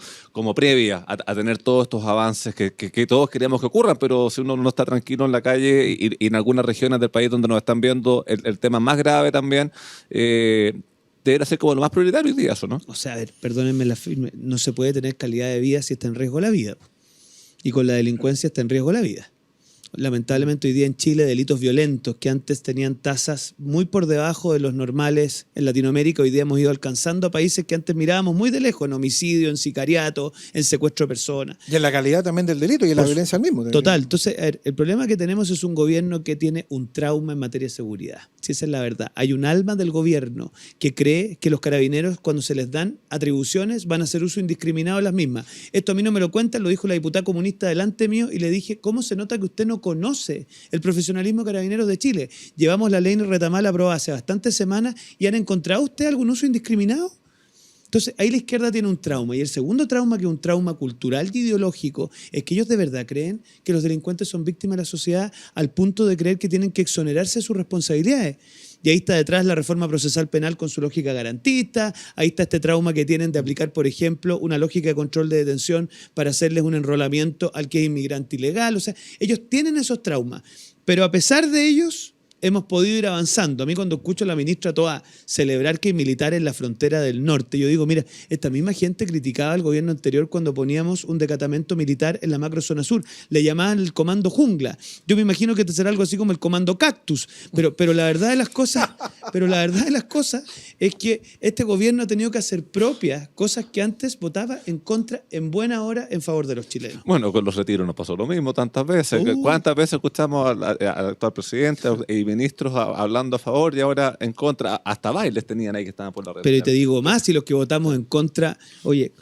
previa a tener todos estos avances que todos queremos que ocurran, pero si uno no está tranquilo en la calle y en algunas regiones del país donde nos están viendo el tema más grave también, debería ser como lo más prioritario hoy día eso, ¿no? O sea, a ver, perdónenme la firme, no se puede tener calidad de vida si está en riesgo la vida. Y con la delincuencia está en riesgo la vida. Lamentablemente hoy día en Chile delitos violentos que antes tenían tasas muy por debajo de los normales en Latinoamérica, hoy día hemos ido alcanzando a países que antes mirábamos muy de lejos, en homicidio, en sicariato, en secuestro de personas. Y en la calidad también del delito y en la violencia al mismo. Total. Entonces, a ver, el problema que tenemos es un gobierno que tiene un trauma en materia de seguridad. Si esa es la verdad. Hay un alma del gobierno que cree que los carabineros, cuando se les dan atribuciones, van a hacer uso indiscriminado de las mismas. Esto a mí no me lo cuentan, lo dijo la diputada comunista delante mío, y le dije, ¿cómo se nota que usted no conoce el profesionalismo de Carabineros de Chile? Llevamos la ley Retamal aprobada hace bastantes semanas y ¿han encontrado usted algún uso indiscriminado? Entonces, ahí la izquierda tiene un trauma. Y el segundo trauma, que es un trauma cultural y ideológico, es que ellos de verdad creen que los delincuentes son víctimas de la sociedad al punto de creer que tienen que exonerarse de sus responsabilidades. Y ahí está detrás la reforma procesal penal con su lógica garantista, ahí está este trauma que tienen de aplicar, por ejemplo, una lógica de control de detención para hacerles un enrolamiento al que es inmigrante ilegal. O sea, ellos tienen esos traumas, pero a pesar de ellos hemos podido ir avanzando. A mí cuando escucho a la ministra Toá celebrar que hay militares en la frontera del norte, yo digo, mira, esta misma gente criticaba al gobierno anterior cuando poníamos un decatamento militar en la macrozona sur. Le llamaban el Comando Jungla. Yo me imagino que será algo así como el Comando Cactus. Pero la verdad de las cosas, es que este gobierno ha tenido que hacer propias cosas que antes votaba en contra, en buena hora, en favor de los chilenos. Bueno, con los retiros nos pasó lo mismo tantas veces. ¿Cuántas veces escuchamos al actual presidente y ministros hablando a favor y ahora en contra? Hasta bailes tenían ahí que estaban por la red. Pero te digo más, si los que votamos en contra, oye,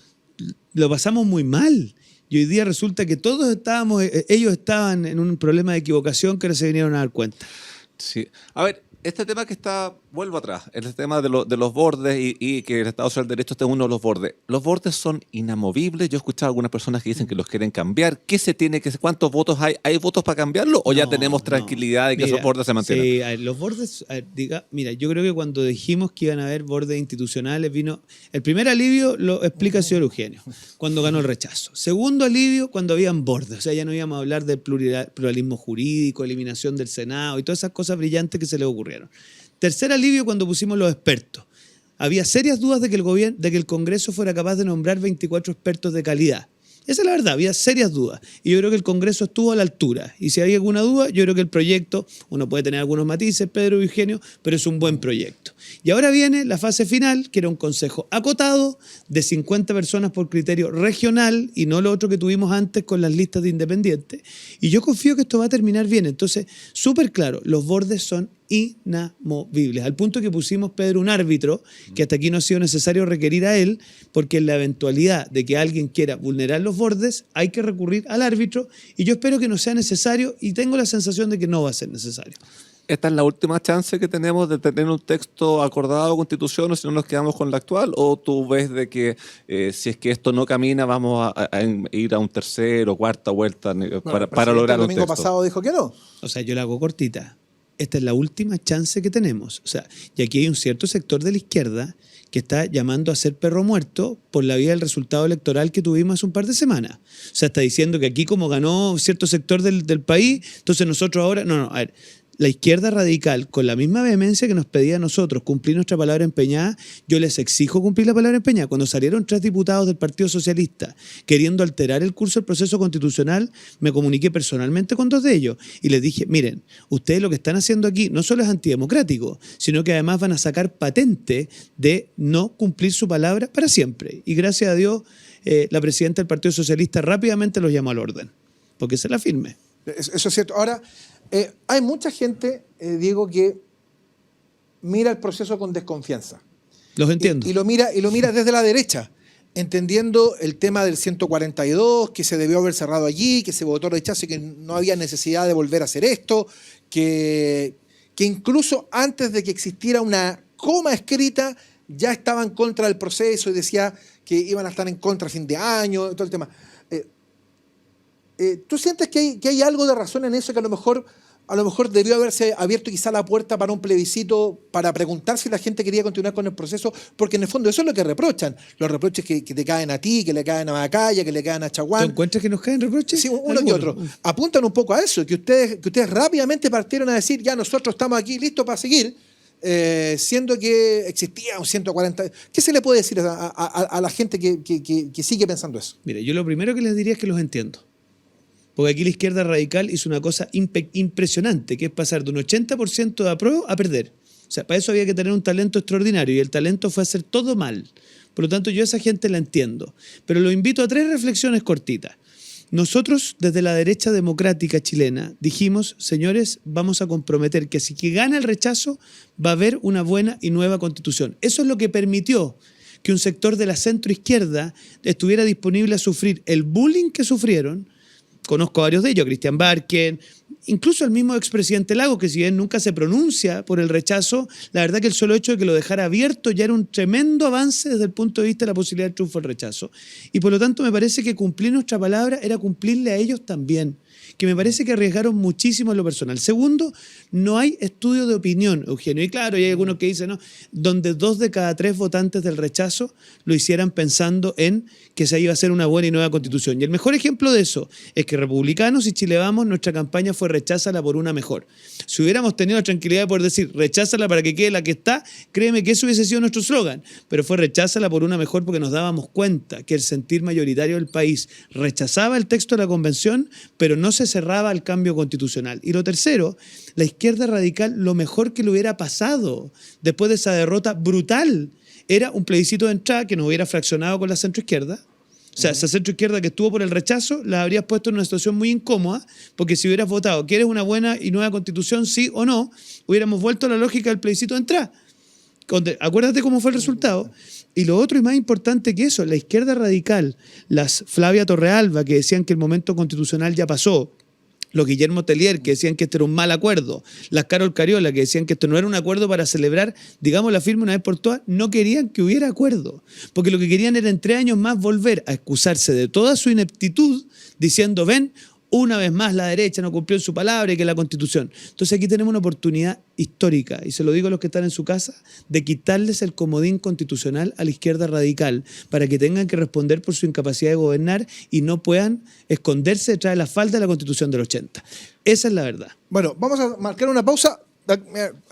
lo pasamos muy mal. Y hoy día resulta que ellos estaban en un problema de equivocación que ahora se vinieron a dar cuenta. Sí. A ver, este tema vuelvo atrás, el tema de los bordes y que el Estado Social de Derecho esté uno de los bordes. Los bordes son inamovibles. Yo he escuchado a algunas personas que dicen que los quieren cambiar. ¿Cuántos votos hay? ¿Hay votos para cambiarlo o ya tenemos tranquilidad de que esos bordes se mantengan? Sí, los bordes, mira, yo creo que cuando dijimos que iban a haber bordes institucionales, vino el primer alivio, lo explica el señor Eugenio, cuando ganó el rechazo. Segundo alivio, cuando habían bordes, o sea, ya no íbamos a hablar del pluralismo jurídico, eliminación del Senado y todas esas cosas brillantes que se le ocurrieron. Tercer alivio, cuando pusimos los expertos. Había serias dudas de que el Congreso fuera capaz de nombrar 24 expertos de calidad. Esa es la verdad, había serias dudas. Y yo creo que el Congreso estuvo a la altura. Y si hay alguna duda, yo creo que el proyecto, uno puede tener algunos matices, Pedro y Eugenio, pero es un buen proyecto. Y ahora viene la fase final, que era un consejo acotado de 50 personas por criterio regional y no lo otro que tuvimos antes con las listas de independientes. Y yo confío que esto va a terminar bien. Entonces, súper claro, los bordes son inamovibles, al punto que pusimos, Pedro, un árbitro, que hasta aquí no ha sido necesario requerir a él, porque en la eventualidad de que alguien quiera vulnerar los bordes, hay que recurrir al árbitro, y yo espero que no sea necesario, y tengo la sensación de que no va a ser necesario. ¿Esta es la última chance que tenemos de tener un texto acordado, constitución, o si no nos quedamos con la actual? ¿O tú ves de que si es que esto no camina, vamos a ir a un tercero o cuarta vuelta para lograr un texto? El domingo pasado dijo que no. O sea, yo la hago cortita. Esta es la última chance que tenemos. O sea, y aquí hay un cierto sector de la izquierda que está llamando a ser perro muerto por la vía del resultado electoral que tuvimos hace un par de semanas. O sea, está diciendo que aquí como ganó cierto sector del país, entonces nosotros ahora... No, a ver, la izquierda radical, con la misma vehemencia que nos pedía a nosotros cumplir nuestra palabra empeñada, yo les exijo cumplir la palabra empeñada. Cuando salieron 3 diputados del Partido Socialista queriendo alterar el curso del proceso constitucional, me comuniqué personalmente con 2 de ellos y les dije, miren, ustedes lo que están haciendo aquí no solo es antidemocrático, sino que además van a sacar patente de no cumplir su palabra para siempre. Y gracias a Dios, la presidenta del Partido Socialista rápidamente los llamó al orden, porque se la firme. Eso es cierto. Ahora, hay mucha gente, Diego, que mira el proceso con desconfianza. Los entiendo. Y lo mira desde la derecha, entendiendo el tema del 142, que se debió haber cerrado allí, que se votó rechazo y que no había necesidad de volver a hacer esto, que incluso antes de que existiera una coma escrita, ya estaban contra el proceso y decía que iban a estar en contra a fin de año, todo el tema. ¿Tú sientes que hay algo de razón en eso, que a lo mejor debió haberse abierto quizá la puerta para un plebiscito, para preguntar si la gente quería continuar con el proceso? Porque en el fondo eso es lo que reprochan. Los reproches que te caen a ti, que le caen a Macaya, que le caen a Chaguán. ¿Tú encuentras que nos caen reproches? Sí, uno y otro. Apuntan un poco a eso, que ustedes rápidamente partieron a decir, ya nosotros estamos aquí listos para seguir, siendo que existía un 140. ¿Qué se le puede decir a la gente que sigue pensando eso? Mire, yo lo primero que les diría es que los entiendo. Porque aquí la izquierda radical hizo una cosa impresionante, que es pasar de un 80% de apruebo a perder. O sea, para eso había que tener un talento extraordinario y el talento fue hacer todo mal. Por lo tanto, yo a esa gente la entiendo. Pero lo invito a 3 reflexiones cortitas. Nosotros, desde la derecha democrática chilena, dijimos, señores, vamos a comprometer que si que gana el rechazo, va a haber una buena y nueva constitución. Eso es lo que permitió que un sector de la centroizquierda estuviera disponible a sufrir el bullying que sufrieron. Conozco a varios de ellos, Cristian Barken, incluso el mismo expresidente Lagos, que si bien nunca se pronuncia por el rechazo, la verdad que el solo hecho de que lo dejara abierto ya era un tremendo avance desde el punto de vista de la posibilidad de triunfo del rechazo. Y por lo tanto me parece que cumplir nuestra palabra era cumplirle a ellos también, que me parece que arriesgaron muchísimo en lo personal. Segundo, no hay estudio de opinión, Eugenio. Y claro, hay algunos que dicen, ¿no?, donde 2 de cada 3 votantes del rechazo lo hicieran pensando en que se iba a hacer una buena y nueva constitución. Y el mejor ejemplo de eso es que Republicanos y Chile Vamos, nuestra campaña fue recházala por una mejor. Si hubiéramos tenido la tranquilidad de poder decir recházala para que quede la que está, créeme que eso hubiese sido nuestro eslogan. Pero fue recházala por una mejor porque nos dábamos cuenta que el sentir mayoritario del país rechazaba el texto de la convención, pero no se cerraba al cambio constitucional. Y lo tercero, la izquierda radical, lo mejor que le hubiera pasado después de esa derrota brutal era un plebiscito de entrada que nos hubiera fraccionado con la centroizquierda. O sea, esa centroizquierda que estuvo por el rechazo la habrías puesto en una situación muy incómoda, porque si hubieras votado, ¿quieres una buena y nueva constitución, sí o no?, hubiéramos vuelto a la lógica del plebiscito de entrada. Acuérdate cómo fue el resultado. Y lo otro y más importante que eso, la izquierda radical, las Flavia Torrealba, que decían que el momento constitucional ya pasó, los Guillermo Tellier, que decían que este era un mal acuerdo, las Carol Cariola, que decían que esto no era un acuerdo para celebrar, digamos, la firma una vez por todas, no querían que hubiera acuerdo, porque lo que querían era en 3 años más volver a excusarse de toda su ineptitud, diciendo, ven, una vez más la derecha no cumplió su palabra y que la Constitución. Entonces aquí tenemos una oportunidad histórica, y se lo digo a los que están en su casa, de quitarles el comodín constitucional a la izquierda radical para que tengan que responder por su incapacidad de gobernar y no puedan esconderse detrás de la falda de la Constitución del 80. Esa es la verdad. Bueno, vamos a marcar una pausa.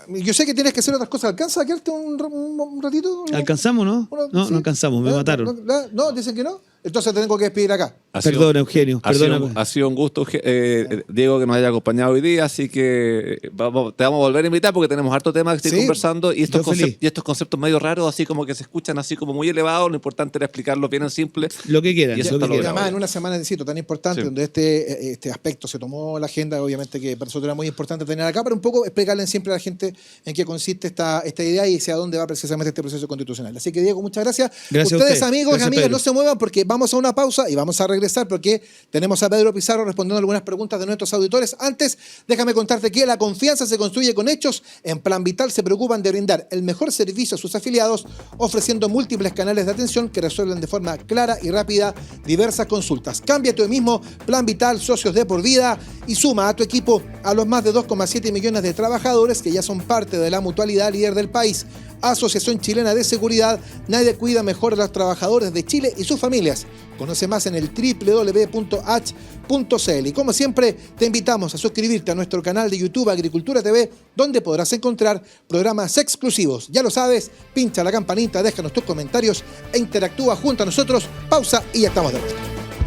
Yo sé que tienes que hacer otras cosas. ¿Alcanza a quedarte un ratito? ¿Alcanzamos, no? No, ¿Sí? No alcanzamos, me mataron. No, dicen que no. Entonces te tengo que despedir acá. Perdona, Eugenio. Perdona. Ha sido un gusto, Diego, que nos haya acompañado hoy día, así que te vamos a volver a invitar porque tenemos harto tema que estoy conversando y estos conceptos medio raros, así como que se escuchan así como muy elevados. Lo importante era explicarlos bien en simple. Lo que quieran. Y eso está logrado. Además, en una semana de cito tan importante, donde este aspecto se tomó la agenda, obviamente que para nosotros era muy importante tener acá, pero un poco explicarle siempre a la gente en qué consiste esta idea y hacia dónde va precisamente este proceso constitucional. Así que, Diego, muchas gracias. Ustedes, amigos y amigas, no se muevan porque vamos a una pausa y vamos a regresar porque tenemos a Pedro Pizarro respondiendo algunas preguntas de nuestros auditores. Antes, déjame contarte que la confianza se construye con hechos. En Plan Vital se preocupan de brindar el mejor servicio a sus afiliados, ofreciendo múltiples canales de atención que resuelven de forma clara y rápida diversas consultas. Cámbiate hoy mismo, Plan Vital, socios de por vida, y suma a tu equipo a los más de 2,7 millones de trabajadores que ya son parte de la mutualidad líder del país. Asociación Chilena de Seguridad. Nadie cuida mejor a los trabajadores de Chile y sus familias. Conoce más en el www.h.cl. Y como siempre, te invitamos a suscribirte a nuestro canal de YouTube Agricultura TV, donde podrás encontrar programas exclusivos. Ya lo sabes, pincha la campanita, déjanos tus comentarios e interactúa junto a nosotros. Pausa y ya estamos de vuelta.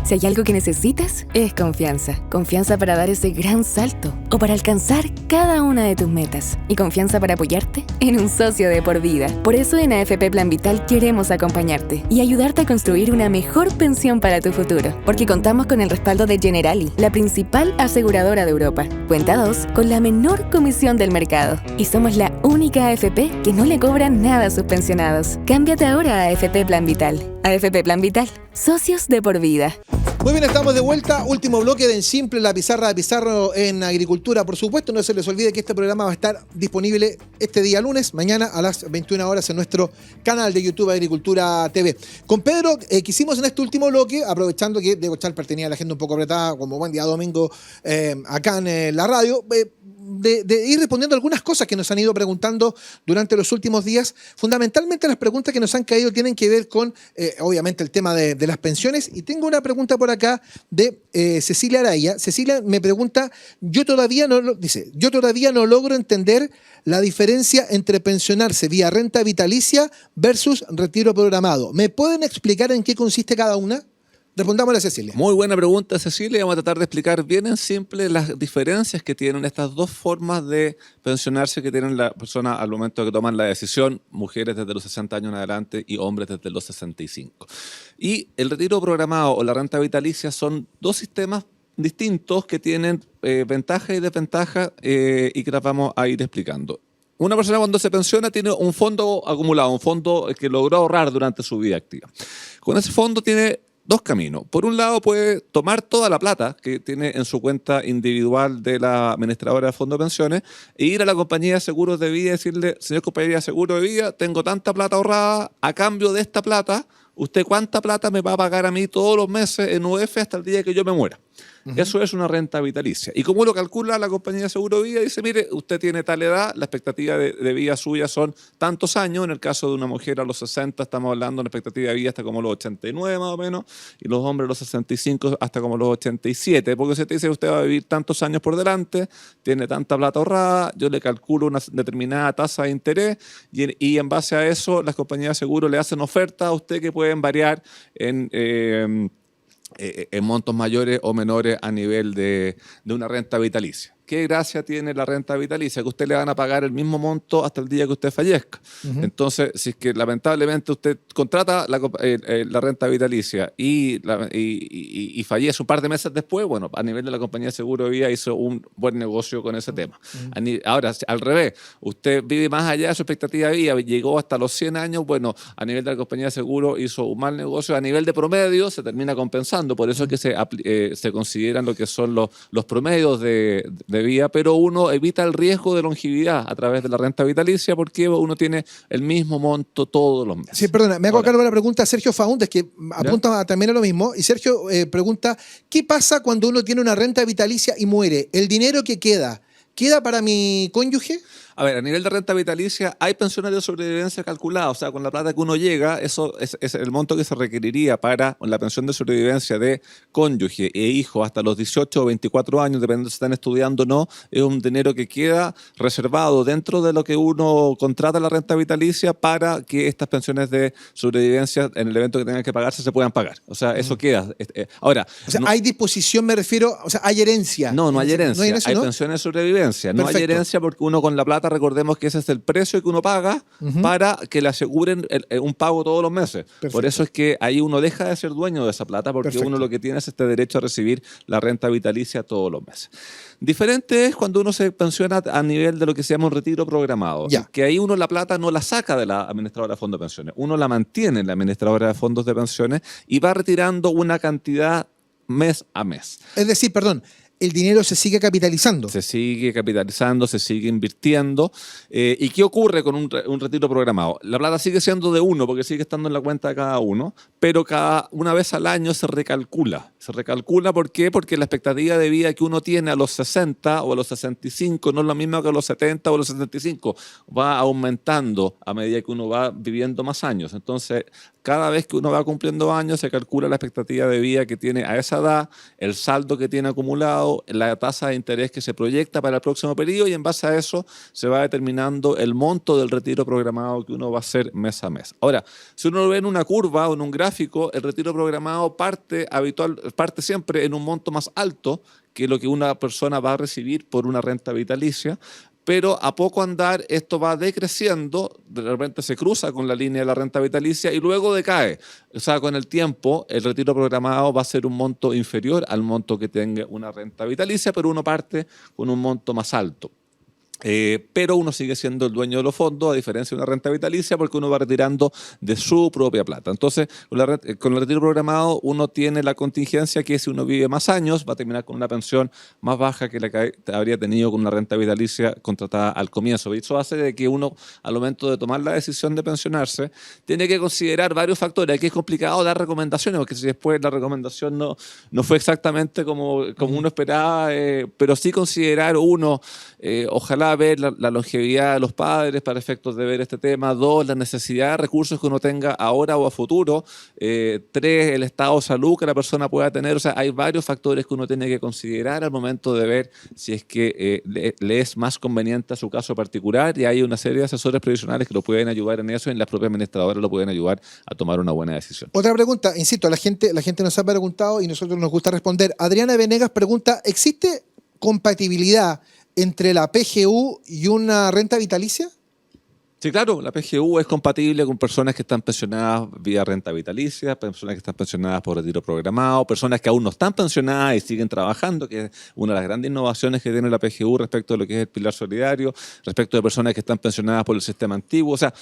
Si hay algo que necesitas, es confianza. Confianza para dar ese gran salto o para alcanzar cada una de tus metas. Y confianza para apoyarte en un socio de por vida. Por eso en AFP Plan Vital queremos acompañarte y ayudarte a construir una mejor pensión para tu futuro. Porque contamos con el respaldo de Generali, la principal aseguradora de Europa. Cuenta 2 con la menor comisión del mercado. Y somos la única AFP que no le cobra nada a sus pensionados. Cámbiate ahora a AFP Plan Vital. AFP Plan Vital. Socios de por vida. Muy bien, estamos de vuelta. Último bloque de En Simple, la pizarra de Pizarro en Agricultura. Por supuesto, no se les olvide que este programa va a estar disponible este día lunes, mañana a las 21 horas en nuestro canal de YouTube Agricultura TV. Con Pedro quisimos en este último bloque, aprovechando que Diego Chalper tenía la agenda un poco apretada, como buen día domingo acá en la radio, de ir respondiendo algunas cosas que nos han ido preguntando durante los últimos días. Fundamentalmente las preguntas que nos han caído tienen que ver con, obviamente, el tema de las pensiones. Y tengo una pregunta por acá de Cecilia Araya. Cecilia me pregunta, yo todavía no logro entender la diferencia entre pensionarse vía renta vitalicia versus retiro programado. ¿Me pueden explicar en qué consiste cada una? Respondámosle a Cecilia. Muy buena pregunta, Cecilia. Vamos a tratar de explicar bien en simple las diferencias que tienen estas dos formas de pensionarse que tienen la persona al momento de que toman la decisión, mujeres desde los 60 años en adelante y hombres desde los 65. Y el retiro programado o la renta vitalicia son dos sistemas distintos que tienen ventajas y desventajas y que las vamos a ir explicando. Una persona cuando se pensiona tiene un fondo acumulado, un fondo que logró ahorrar durante su vida activa. Con ese fondo tiene dos caminos. Por un lado, puede tomar toda la plata que tiene en su cuenta individual de la administradora de fondo de pensiones e ir a la compañía de seguros de vida y decirle, señor compañía de seguro de vida, tengo tanta plata ahorrada, a cambio de esta plata, ¿usted cuánta plata me va a pagar a mí todos los meses en UF hasta el día que yo me muera? Eso es una renta vitalicia. ¿Y cómo lo calcula la compañía de seguro de vida? Dice, mire, usted tiene tal edad, la expectativa de vida suya son tantos años. En el caso de una mujer a los 60 estamos hablando de una expectativa de vida hasta como los 89 más o menos, y los hombres a los 65 hasta como los 87. Porque se te dice, usted va a vivir tantos años por delante, tiene tanta plata ahorrada, yo le calculo una determinada tasa de interés y en base a eso las compañías de seguro le hacen ofertas a usted que pueden variar en montos mayores o menores a nivel de una renta vitalicia. ¿Qué gracia tiene la renta vitalicia? Que usted le van a pagar el mismo monto hasta el día que usted fallezca. Entonces, si es que lamentablemente usted contrata la renta vitalicia y fallece un par de meses después, bueno, a nivel de la compañía de seguro de vida hizo un buen negocio con ese tema. Ahora, al revés, usted vive más allá de su expectativa de vida, llegó hasta los 100 años, bueno, a nivel de la compañía de seguro hizo un mal negocio, a nivel de promedio se termina compensando, por eso es que se consideran lo que son los promedios de vida, pero uno evita el riesgo de longevidad a través de la renta vitalicia porque uno tiene el mismo monto todos los meses. Sí, perdona, me hago cargo de la pregunta a Sergio Faúndez, que apunta también a lo mismo, y Sergio pregunta, ¿qué pasa cuando uno tiene una renta vitalicia y muere? ¿El dinero que queda para mi cónyuge? A ver, a nivel de renta vitalicia hay pensiones de sobrevivencia calculadas, o sea, con la plata que uno llega, eso es el monto que se requeriría para la pensión de sobrevivencia de cónyuge e hijo hasta los 18 o 24 años, dependiendo si están estudiando o no, es un dinero que queda reservado dentro de lo que uno contrata la renta vitalicia para que estas pensiones de sobrevivencia en el evento que tengan que pagarse se puedan pagar. O sea, eso queda. Ahora, o sea, hay disposición, me refiero, o sea, hay herencia. No hay herencia, hay ¿no? pensiones de sobrevivencia. Perfecto. No hay herencia porque uno con la plata, recordemos que ese es el precio que uno paga para que le aseguren un pago todos los meses. Perfecto. Por eso es que ahí uno deja de ser dueño de esa plata porque Perfecto. uno lo que tiene es este derecho a recibir la renta vitalicia todos los meses. Diferente es cuando uno se pensiona a nivel de lo que se llama un retiro programado, que ahí uno la plata no la saca de la administradora de fondos de pensiones, uno la mantiene en la administradora de fondos de pensiones y va retirando una cantidad mes a mes. Es decir, perdón, el dinero se sigue capitalizando. Se sigue capitalizando, se sigue invirtiendo. ¿Y qué ocurre con un retiro programado? La plata sigue siendo de uno, porque sigue estando en la cuenta de cada uno, pero una vez al año se recalcula. Se recalcula, ¿por qué? Porque la expectativa de vida que uno tiene a los 60 o a los 65 no es lo mismo que a los 70 o a los 75. Va aumentando a medida que uno va viviendo más años. Entonces, cada vez que uno va cumpliendo años, se calcula la expectativa de vida que tiene a esa edad, el saldo que tiene acumulado, la tasa de interés que se proyecta para el próximo periodo, y en base a eso se va determinando el monto del retiro programado que uno va a hacer mes a mes. Ahora, si uno lo ve en una curva o en un gráfico, el retiro programado parte siempre en un monto más alto que lo que una persona va a recibir por una renta vitalicia, pero a poco andar esto va decreciendo, de repente se cruza con la línea de la renta vitalicia y luego decae. O sea, con el tiempo el retiro programado va a ser un monto inferior al monto que tenga una renta vitalicia, pero uno parte con un monto más alto. Pero uno sigue siendo el dueño de los fondos, a diferencia de una renta vitalicia, porque uno va retirando de su propia plata. Entonces, con el retiro programado, uno tiene la contingencia que si uno vive más años, va a terminar con una pensión más baja que la que habría tenido con una renta vitalicia contratada al comienzo. Y eso hace de que uno, al momento de tomar la decisión de pensionarse, tiene que considerar varios factores. Aquí es complicado dar recomendaciones, porque si después la recomendación no fue exactamente como uno esperaba, pero sí considerar ojalá ver la longevidad de los padres para efectos de ver este tema. 2, la necesidad de recursos que uno tenga ahora o a futuro. 3, el estado de salud que la persona pueda tener. O sea, hay varios factores que uno tiene que considerar al momento de ver si es que le es más conveniente a su caso particular, y hay una serie de asesores previsionales que lo pueden ayudar en eso, y las propias administradoras lo pueden ayudar a tomar una buena decisión. Otra pregunta, insisto, la gente nos ha preguntado y nosotros nos gusta responder. Adriana Venegas pregunta, ¿existe compatibilidad entre la PGU y una renta vitalicia? Sí, claro, la PGU es compatible con personas que están pensionadas vía renta vitalicia, personas que están pensionadas por retiro programado, personas que aún no están pensionadas y siguen trabajando, que es una de las grandes innovaciones que tiene la PGU respecto a lo que es el pilar solidario, respecto de personas que están pensionadas por el sistema antiguo. O sea,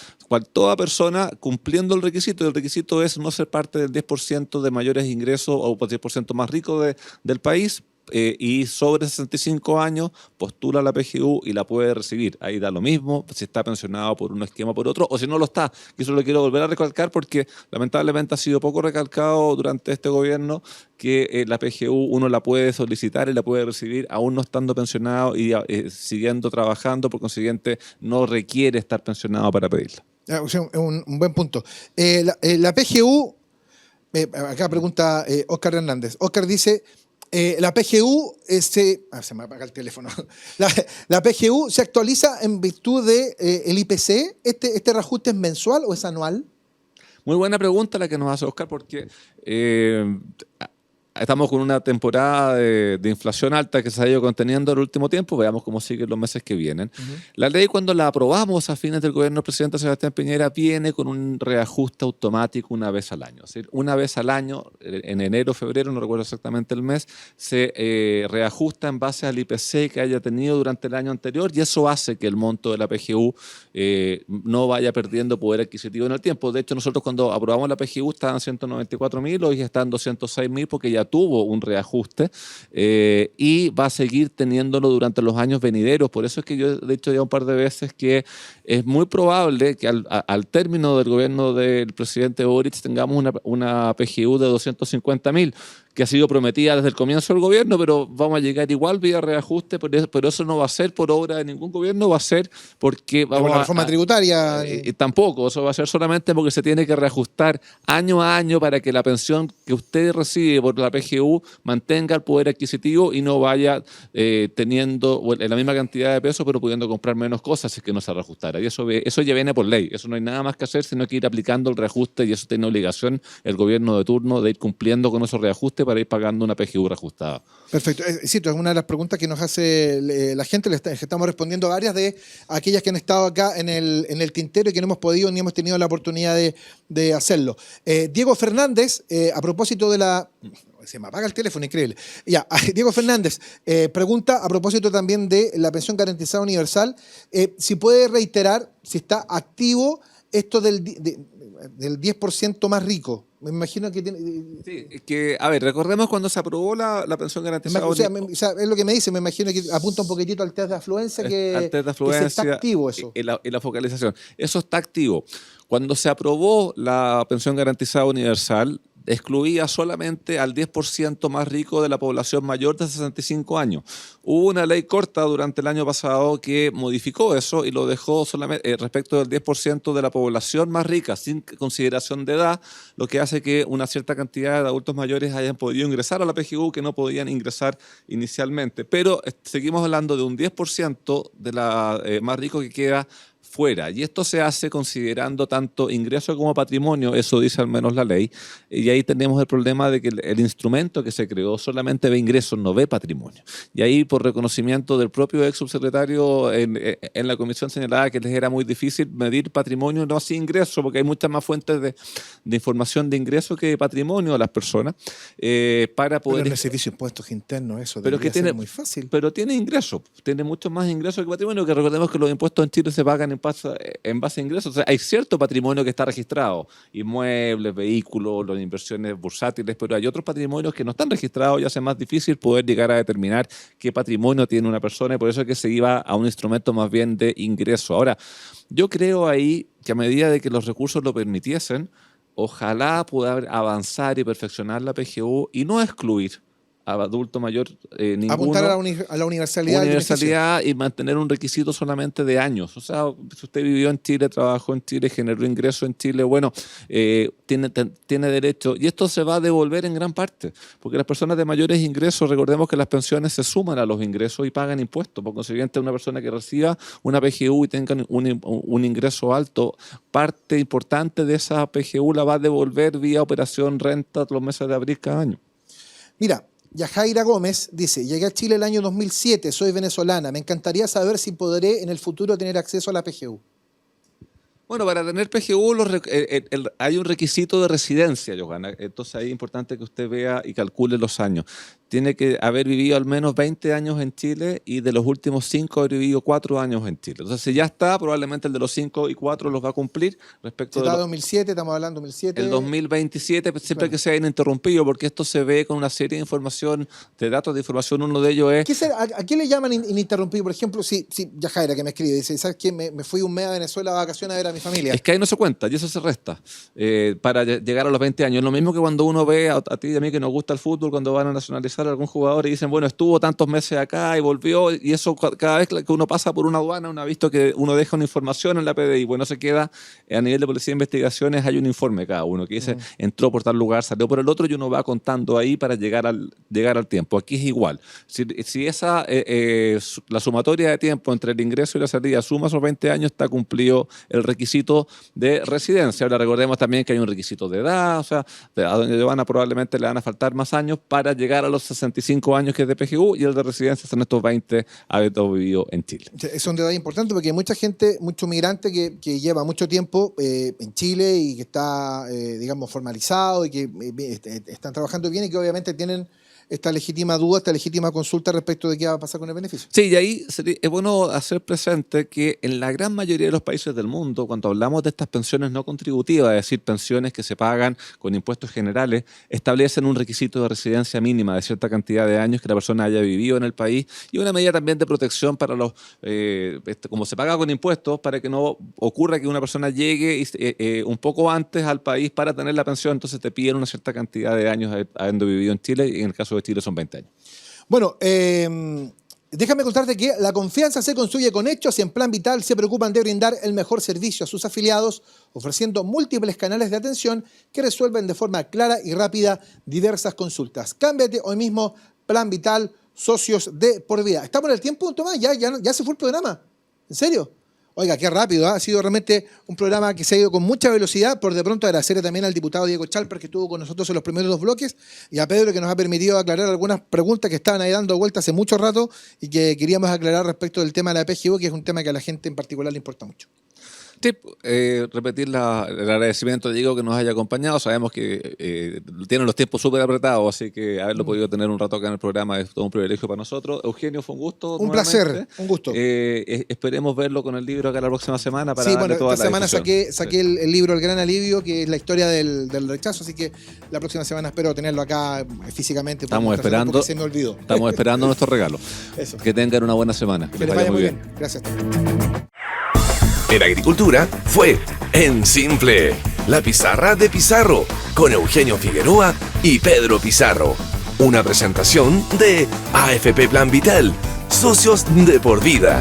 toda persona cumpliendo el requisito, y el requisito es no ser parte del 10% de mayores ingresos o 10% más rico del país, y sobre 65 años postula la PGU y la puede recibir. Ahí da lo mismo si está pensionado por un esquema o por otro, o si no lo está. Y eso lo quiero volver a recalcar porque lamentablemente ha sido poco recalcado durante este gobierno, que la PGU uno la puede solicitar y la puede recibir aún no estando pensionado y siguiendo trabajando, por consiguiente no requiere estar pensionado para pedirla. Un buen punto. La PGU, acá pregunta Oscar Hernández. Oscar dice... la PGU se me apaga el teléfono. La PGU se actualiza en virtud de el IPC. ¿Este reajuste es mensual o es anual? Muy buena pregunta la que nos hace Oscar, porque estamos con una temporada de inflación alta que se ha ido conteniendo en el último tiempo. Veamos cómo siguen los meses que vienen. La ley, cuando la aprobamos a fines del gobierno del presidente Sebastián Piñera, viene con un reajuste automático una vez al año. Es decir, una vez al año, en enero, febrero, no recuerdo exactamente el mes, se reajusta en base al IPC que haya tenido durante el año anterior, y eso hace que el monto de la PGU no vaya perdiendo poder adquisitivo en el tiempo. De hecho, nosotros cuando aprobamos la PGU estaban 194.000, hoy están 206.000 porque ya tuvo un reajuste, y va a seguir teniéndolo durante los años venideros. Por eso es que yo he dicho ya un par de veces que es muy probable que al término del gobierno del presidente Boric tengamos una PGU de 250.000, que ha sido prometida desde el comienzo del gobierno, pero vamos a llegar igual vía reajuste, pero eso no va a ser por obra de ningún gobierno, va a ser porque vamos por la reforma tributaria. Tampoco, eso va a ser solamente porque se tiene que reajustar año a año para que la pensión que usted recibe por la PGU mantenga el poder adquisitivo y no vaya teniendo la misma cantidad de pesos, pero pudiendo comprar menos cosas si es que no se reajustara. Y eso ya viene por ley, eso no hay nada más que hacer, sino que ir aplicando el reajuste, y eso tiene obligación el gobierno de turno de ir cumpliendo con esos reajustes para ir pagando una PGU reajustada. Perfecto. Sí, es una de las preguntas que nos hace la gente. Estamos respondiendo a varias de aquellas que han estado acá en el tintero y que no hemos podido ni hemos tenido la oportunidad de hacerlo. Diego Fernández, a propósito de la... Se me apaga el teléfono, increíble. Ya, Diego Fernández pregunta a propósito también de la pensión garantizada universal, si puede reiterar si está activo esto del 10% más rico. Me imagino que tiene... Sí, que, a ver, recordemos cuando se aprobó la pensión garantizada. O sea, es lo que me dice, me imagino que apunta un poquitito al test de afluencia, al test de que afluencia, está activo eso. y la focalización. Eso está activo. Cuando se aprobó la pensión garantizada universal, excluía solamente al 10% más rico de la población mayor de 65 años. Hubo una ley corta durante el año pasado que modificó eso y lo dejó solamente respecto del 10% de la población más rica, sin consideración de edad, lo que hace que una cierta cantidad de adultos mayores hayan podido ingresar a la PGU que no podían ingresar inicialmente. Pero seguimos hablando de un 10% de la más rico que queda fuera. Y esto se hace considerando tanto ingreso como patrimonio, eso dice al menos la ley, y ahí tenemos el problema de que el instrumento que se creó solamente ve ingresos, no ve patrimonio. Y ahí, por reconocimiento del propio ex subsecretario en la comisión, señalaba que les era muy difícil medir patrimonio, no así ingreso, porque hay muchas más fuentes de información de ingreso que de patrimonio a las personas, para poder... Pero en el servicio de impuestos internos eso pero debería ser muy fácil. Pero tiene ingresos, tiene mucho más ingresos que patrimonio, que recordemos que los impuestos en Chile se pagan en base a ingresos. O sea, hay cierto patrimonio que está registrado, inmuebles, vehículos, las inversiones bursátiles, pero hay otros patrimonios que no están registrados y hace más difícil poder llegar a determinar qué patrimonio tiene una persona, y por eso es que se iba a un instrumento más bien de ingreso. Ahora, yo creo ahí que a medida de que los recursos lo permitiesen, ojalá pueda avanzar y perfeccionar la PGU y no excluir a adulto mayor ninguno. Apuntar a la universalidad. Y mantener un requisito solamente de años. O sea, si usted vivió en Chile, trabajó en Chile, generó ingreso en Chile, bueno, tiene derecho. Y esto se va a devolver en gran parte, porque las personas de mayores ingresos, recordemos que las pensiones se suman a los ingresos y pagan impuestos. Por consiguiente, una persona que reciba una PGU y tenga un ingreso alto, parte importante de esa PGU la va a devolver vía operación renta los meses de abril cada año. Mira, Yajaira Gómez dice, llegué a Chile el año 2007, soy venezolana, me encantaría saber si podré en el futuro tener acceso a la PGU. Bueno, para tener PGU hay un requisito de residencia, Johanna. Entonces ahí es importante que usted vea y calcule los años. Tiene que haber vivido al menos 20 años en Chile y de los últimos 5 haber vivido 4 años en Chile. Entonces, si ya está, probablemente el de los 5 y 4 los va a cumplir. Respecto si está 2007, estamos hablando 2007. El 2027, siempre claro, que sea ininterrumpido, porque esto se ve con una serie de información, de datos de información. Uno de ellos es... ¿A qué le llaman ininterrumpido? Por ejemplo, si Yajaira, que me escribe, dice, ¿sabes qué? Me fui un mes a Venezuela a vacaciones a ver a mi familia. Es que ahí no se cuenta y eso se resta para llegar a los 20 años. Lo mismo que cuando uno ve a ti y a mí que nos gusta el fútbol, cuando van a nacionalizar a algún jugador y dicen, bueno, estuvo tantos meses acá y volvió, y eso cada vez que uno pasa por una aduana, uno ha visto que uno deja una información en la PDI, bueno, se queda a nivel de policía de investigaciones, hay un informe cada uno que dice, entró por tal lugar, salió por el otro, y uno va contando ahí para llegar al tiempo. Aquí es igual. Si esa la sumatoria de tiempo entre el ingreso y la salida suma esos 20 años, está cumplido el requisito de residencia. Ahora recordemos también que hay un requisito de edad, o sea, a doña Giovanna probablemente le van a faltar más años para llegar a los 65 años que es de PGU, y el de residencia son estos 20 habiendo vivido en Chile. Es un detalle importante porque hay mucha gente, mucho migrante que lleva mucho tiempo en Chile y que está, digamos, formalizado y que están trabajando bien y que obviamente tienen esta legítima duda, esta legítima consulta respecto de qué va a pasar con el beneficio. Sí, y ahí es bueno hacer presente que en la gran mayoría de los países del mundo, cuando hablamos de estas pensiones no contributivas, es decir, pensiones que se pagan con impuestos generales, establecen un requisito de residencia mínima de cierta cantidad de años que la persona haya vivido en el país, y una medida también de protección para los, como se paga con impuestos, para que no ocurra que una persona llegue un poco antes al país para tener la pensión, entonces te piden una cierta cantidad de años habiendo vivido en Chile, y en el caso de Chile son 20 años. Bueno, déjame contarte que la confianza se construye con hechos y en Plan Vital se preocupan de brindar el mejor servicio a sus afiliados, ofreciendo múltiples canales de atención que resuelven de forma clara y rápida diversas consultas. Cámbiate hoy mismo, Plan Vital, socios de por vida. Estamos en el tiempo, Tomás, ya se fue el programa. ¿En serio? Oiga, qué rápido, ¿eh? Ha sido realmente un programa que se ha ido con mucha velocidad. Por de pronto agradecerle también al diputado Diego Chalper, que estuvo con nosotros en los primeros 2 bloques, y a Pedro, que nos ha permitido aclarar algunas preguntas que estaban ahí dando vueltas hace mucho rato y que queríamos aclarar respecto del tema de la PGU, que es un tema que a la gente en particular le importa mucho. Sí, repetir el agradecimiento a Diego que nos haya acompañado. Sabemos que tienen los tiempos súper apretados, así que haberlo podido tener un rato acá en el programa es todo un privilegio para nosotros. Eugenio, fue un gusto. Un nuevamente. placer, un gusto. Esperemos verlo con el libro acá la próxima semana para sí, darle toda esta la semana difusión. saqué el libro El Gran Alivio, que es la historia del rechazo, así que la próxima semana espero tenerlo acá físicamente. Estamos esperando. Porque se me olvidó. Estamos esperando nuestro regalo. Eso. Que tengan una buena semana. Que les vaya muy bien. Gracias. En Agricultura fue En Simple, la pizarra de Pizarro, con Eugenio Figueroa y Pedro Pizarro. Una presentación de AFP Plan Vital, socios de por vida.